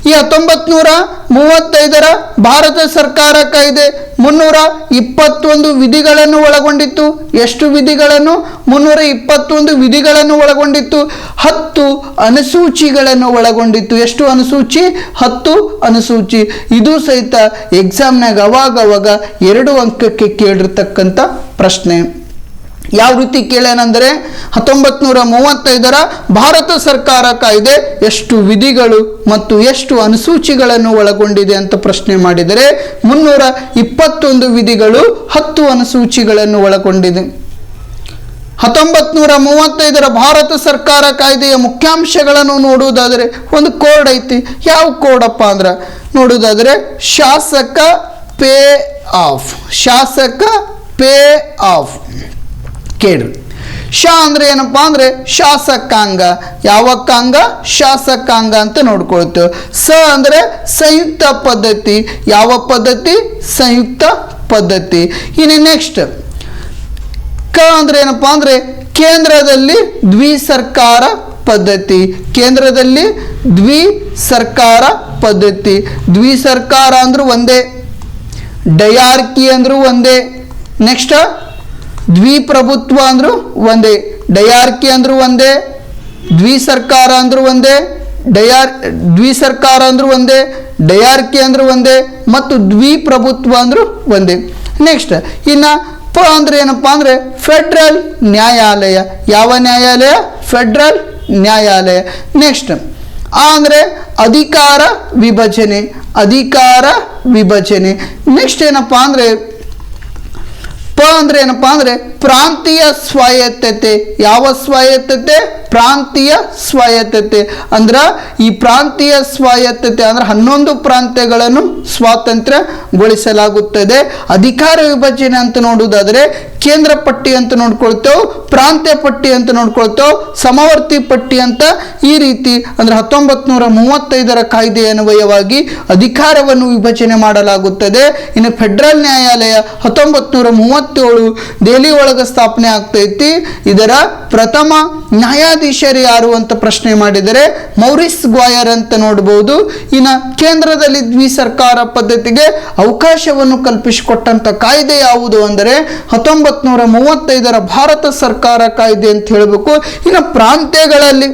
ಈ 1935ರ ಭಾರತ ಸರ್ಕಾರ ಕಾಯ್ದೆ 321 ವಿಧಿಗಳನ್ನು ಒಳಗೊಂಡಿತ್ತು. ಎಷ್ಟು ವಿಧಿಗಳನ್ನು? 321 ವಿಧಿಗಳನ್ನು ಒಳಗೊಂಡಿತ್ತು. 10 ಅನುಸೂಚಿಗಳನ್ನು ಒಳಗೊಂಡಿತ್ತು. ಎಷ್ಟು ಅನುಸೂಚಿ? 10 ಅನುಸೂಚಿ. ಇದು ಸಹಿತ ಎಕ್ಸಾಮ್ನಾಗ ಅವಾಗ 2 ಅಂಕಕ್ಕೆ ಕೇಳಿರ್ತಕ್ಕಂಥ ಪ್ರಶ್ನೆ. ಯಾವ ರೀತಿ ಕೇಳೇನೆಂದರೆ 1935ರ ಭಾರತ ಸರ್ಕಾರ ಕಾಯ್ದೆ ಎಷ್ಟು ವಿಧಿಗಳು ಮತ್ತು ಎಷ್ಟು ಅನುಸೂಚಿಗಳನ್ನು ಒಳಗೊಂಡಿದೆ ಅಂತ ಪ್ರಶ್ನೆ ಮಾಡಿದರೆ 321 ವಿಧಿಗಳು 10 ಅನುಸೂಚಿಗಳನ್ನು ಒಳಗೊಂಡಿದೆ. 1935ರ ಭಾರತ ಸರ್ಕಾರ ಕಾಯ್ದೆಯ ಮುಖ್ಯಾಂಶಗಳನ್ನು ನೋಡುವುದಾದರೆ ಒಂದು ಕೋಡ್ ಐತಿ. ಯಾವ ಕೋಡಪ್ಪ ಅಂದ್ರೆ ನೋಡುವುದಾದರೆ ಶಾಸಕ ಪೇ ಆಫ್ ಕೇಳ್ರಿ. ಶಾ ಅಂದ್ರೆ ಏನಪ್ಪ ಅಂದ್ರೆ ಶಾಸಕಾಂಗ. ಯಾವಕ್ಕಾಂಗ? ಶಾಸಕಾಂಗ ಅಂತ ನೋಡ್ಕೊಳ್ತೇವೆ. ಸ ಅಂದ್ರೆ ಸಂಯುಕ್ತ ಪದ್ಧತಿ. ಯಾವ ಪದ್ಧತಿ? ಸಂಯುಕ್ತ ಪದ್ಧತಿ. ಇನ್ನು ನೆಕ್ಸ್ಟ್ ಕ ಅಂದ್ರೆ ಏನಪ್ಪ ಅಂದ್ರೆ ಕೇಂದ್ರದಲ್ಲಿ ದ್ವಿಸರ್ಕಾರ ಪದ್ಧತಿ. ಕೇಂದ್ರದಲ್ಲಿ ದ್ವಿಸರ್ಕಾರ ಪದ್ಧತಿ. ದ್ವಿಸರ್ಕಾರ ಅಂದ್ರೂ ಒಂದೇ, ಡಯಾರ್ಕಿ ಅಂದ್ರೂ ಒಂದೇ. ನೆಕ್ಸ್ಟ್ ದ್ವಿಪ್ರಭುತ್ವ ಅಂದ್ರೂ ಒಂದೇ. ಡಯಾರ್ಕಿ ಅಂದ್ರೂ ಒಂದೇ, ದ್ವಿಸರ್ಕಾರ ಅಂದ್ರೂ ಒಂದೇ, ದ್ವಿಸರ್ಕಾರ ಅಂದ್ರೂ ಒಂದೇ, ಡಯಾರ್ಕಿ ಅಂದ್ರೂ ಒಂದೇ ಮತ್ತು ದ್ವಿಪ್ರಭುತ್ವ ಅಂದ್ರೂ ಒಂದೇ. ನೆಕ್ಸ್ಟ್ ಇನ್ನು ಪ ಅಂದ್ರೆ ಏನಪ್ಪ ಅಂದ್ರೆ ಫೆಡ್ರಲ್ ನ್ಯಾಯಾಲಯ. ಯಾವ ನ್ಯಾಯಾಲಯ? ಫೆಡ್ರಲ್ ನ್ಯಾಯಾಲಯ. ನೆಕ್ಸ್ಟ್ ಆ ಅಂದ್ರೆ ಅಧಿಕಾರ ವಿಭಜನೆ. ನೆಕ್ಸ್ಟ್ ಏನಪ್ಪ ಅಂದ್ರೆ ಪ ಅಂದ್ರೆ ಏನಪ್ಪ ಅಂದ್ರೆ ಪ್ರಾಂತೀಯ ಸ್ವಾಯತ್ತತೆ. ಯಾವ ಸ್ವಾಯತ್ತತೆ? ಪ್ರಾಂತೀಯ ಸ್ವಾಯತ್ತತೆ. ಅಂದ್ರೆ ಈ ಪ್ರಾಂತೀಯ ಸ್ವಾಯತ್ತತೆ ಅಂದ್ರೆ 11 ಪ್ರಾಂತ್ಯಗಳನ್ನು ಸ್ವಾತಂತ್ರ್ಯಗೊಳಿಸಲಾಗುತ್ತದೆ. ಅಧಿಕಾರ ವಿಭಜನೆ ಅಂತ ನೋಡುವುದಾದರೆ ಕೇಂದ್ರ ಪಟ್ಟಿ ಅಂತ ನೋಡ್ಕೊಳ್ತೇವೆ, ಪ್ರಾಂತ್ಯ ಪಟ್ಟಿ ಅಂತ ನೋಡ್ಕೊಳ್ತೇವೆ, ಸಮವರ್ತಿ ಪಟ್ಟಿ ಅಂತ ಈ ರೀತಿ ಅಂದ್ರೆ 1935ರ ಕಾಯ್ದೆ ಅನ್ವಯವಾಗಿ ಅಧಿಕಾರವನ್ನು ವಿಭಜನೆ ಮಾಡಲಾಗುತ್ತದೆ. ಇನ್ನು ಫೆಡರಲ್ ನ್ಯಾಯಾಲಯ 1937 ದೆಹಲಿ ಒಳಗೆ ಸ್ಥಾಪನೆ ಆಗ್ತೈತಿ. ಇದರ ಪ್ರಥಮ ನ್ಯಾಯಾಧೀಶರು ಯಾರು ಅಂತ ಪ್ರಶ್ನೆ ಮಾಡಿದರೆ ಮೌರಿಸ್ ಗ್ವಾಯರ್ ಅಂತ ನೋಡಬಹುದು. ಇನ್ನು ಕೇಂದ್ರದಲ್ಲಿ ದ್ವಿಸರ್ಕಾರ ಪದ್ಧತಿಗೆ ಅವಕಾಶವನ್ನು ಕಲ್ಪಿಸಿಕೊಟ್ಟಂತ ಕಾಯ್ದೆ ಯಾವುದು ಅಂದರೆ 1935ರ ಭಾರತ ಸರ್ಕಾರ ಕಾಯ್ದೆ ಅಂತ ಹೇಳಬೇಕು. ಇನ್ನು ಪ್ರಾಂತ್ಯಗಳಲ್ಲಿ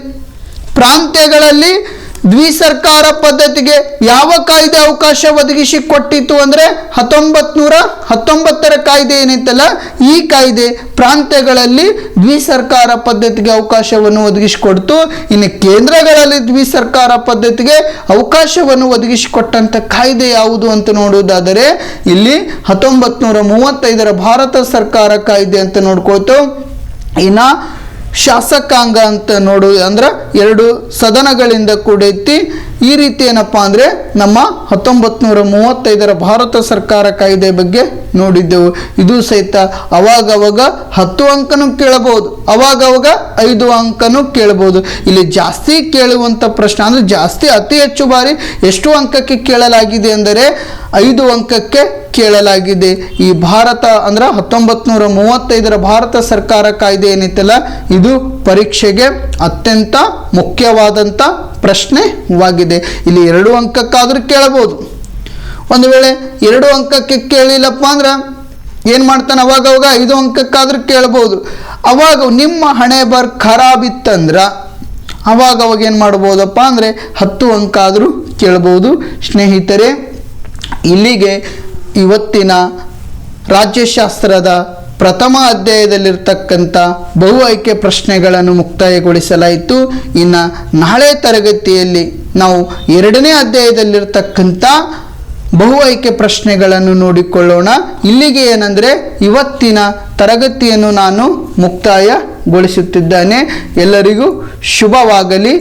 ದ್ವಿಸರ್ಕಾರ ಪದ್ಧತಿಗೆ ಯಾವ ಕಾಯ್ದೆ ಅವಕಾಶ ಒದಗಿಸಿಕೊಟ್ಟಿತ್ತು ಅಂದರೆ 1919ರ ಕಾಯ್ದೆ ಏನೈತಲ್ಲ ಈ ಕಾಯ್ದೆ ಪ್ರಾಂತ್ಯಗಳಲ್ಲಿ ದ್ವಿಸರ್ಕಾರ ಪದ್ಧತಿಗೆ ಅವಕಾಶವನ್ನು ಒದಗಿಸಿಕೊಡ್ತು. ಇನ್ನು ಕೇಂದ್ರಗಳಲ್ಲಿ ದ್ವಿಸರ್ಕಾರ ಪದ್ಧತಿಗೆ ಅವಕಾಶವನ್ನು ಒದಗಿಸಿಕೊಟ್ಟಂತ ಕಾಯ್ದೆ ಯಾವುದು ಅಂತ ನೋಡುವುದಾದರೆ ಇಲ್ಲಿ 1935ರ ಭಾರತ ಸರ್ಕಾರ ಕಾಯ್ದೆ ಅಂತ ನೋಡ್ಕೊಳ್ತು. ಇನ್ನು ಶಾಸಕಾಂಗ ಅಂತ ನೋಡು ಅಂದ್ರೆ 2 ಸದನಗಳಿಂದ ಕೂಡೈತಿ. ಈ ರೀತಿ ಏನಪ್ಪಾ ಅಂದರೆ ನಮ್ಮ 1935ರ ಭಾರತ ಸರ್ಕಾರ ಕಾಯ್ದೆ ಬಗ್ಗೆ ನೋಡಿದ್ದೆವು. ಇದು ಸಹಿತ ಅವಾಗವಾಗ 10 ಅಂಕನೂ ಕೇಳಬಹುದು, ಅವಾಗವಾಗ 5 ಅಂಕನೂ ಕೇಳಬಹುದು. ಇಲ್ಲಿ ಜಾಸ್ತಿ ಕೇಳುವಂಥ ಪ್ರಶ್ನೆ ಅಂದರೆ ಜಾಸ್ತಿ ಅತಿ ಹೆಚ್ಚು ಬಾರಿ ಎಷ್ಟು ಅಂಕಕ್ಕೆ ಕೇಳಲಾಗಿದೆ ಅಂದರೆ 5 ಅಂಕಕ್ಕೆ ಕೇಳಲಾಗಿದೆ. ಈ ಭಾರತ ಅಂದ್ರೆ 1935ರ ಭಾರತ ಸರ್ಕಾರ ಕಾಯ್ದೆ ಏನೈತಲ್ಲ ಇದು ಪರೀಕ್ಷೆಗೆ ಅತ್ಯಂತ ಮುಖ್ಯವಾದಂಥ ಪ್ರಶ್ನೆವಾಗಿದೆ. ಇಲ್ಲಿ 2 ಅಂಕಕ್ಕಾದ್ರೂ ಕೇಳಬಹುದು. ಒಂದು ವೇಳೆ 2 ಅಂಕಕ್ಕೆ ಕೇಳಿಲ್ಲಪ್ಪ ಅಂದ್ರೆ ಏನು ಮಾಡ್ತಾನೆ ಅವಾಗವಾಗ 5 ಅಂಕಕ್ಕಾದ್ರೂ ಕೇಳಬಹುದು. ಅವಾಗ ನಿಮ್ಮ ಹಣೆ ಬರ್ ಖರಾಬ್ ಇತ್ತಂದ್ರೆ ಅವಾಗವಾಗ ಏನು ಮಾಡ್ಬೋದಪ್ಪ ಅಂದರೆ 10 ಅಂಕ ಆದರೂ ಕೇಳಬಹುದು. ಸ್ನೇಹಿತರೆ, ಇಲ್ಲಿಗೆ ಇವತ್ತಿನ ರಾಜ್ಯಶಾಸ್ತ್ರದ ಪ್ರಥಮ ಅಧ್ಯಾಯದಲ್ಲಿರ್ತಕ್ಕಂಥ ಬಹು ಆಯ್ಕೆ ಪ್ರಶ್ನೆಗಳನ್ನು ಮುಕ್ತಾಯಗೊಳಿಸಲಾಯಿತು. ಇನ್ನು ನಾಳೆ ತರಗತಿಯಲ್ಲಿ ನಾವು 2ನೇ ಅಧ್ಯಾಯದಲ್ಲಿರ್ತಕ್ಕಂಥ ಬಹು ಆಯ್ಕೆ ಪ್ರಶ್ನೆಗಳನ್ನು ನೋಡಿಕೊಳ್ಳೋಣ. ಇಲ್ಲಿಗೆ ಏನಂದರೆ ಇವತ್ತಿನ ತರಗತಿಯನ್ನು ನಾನು ಮುಕ್ತಾಯಗೊಳಿಸುತ್ತಿದ್ದೇನೆ. ಎಲ್ಲರಿಗೂ ಶುಭವಾಗಲಿ.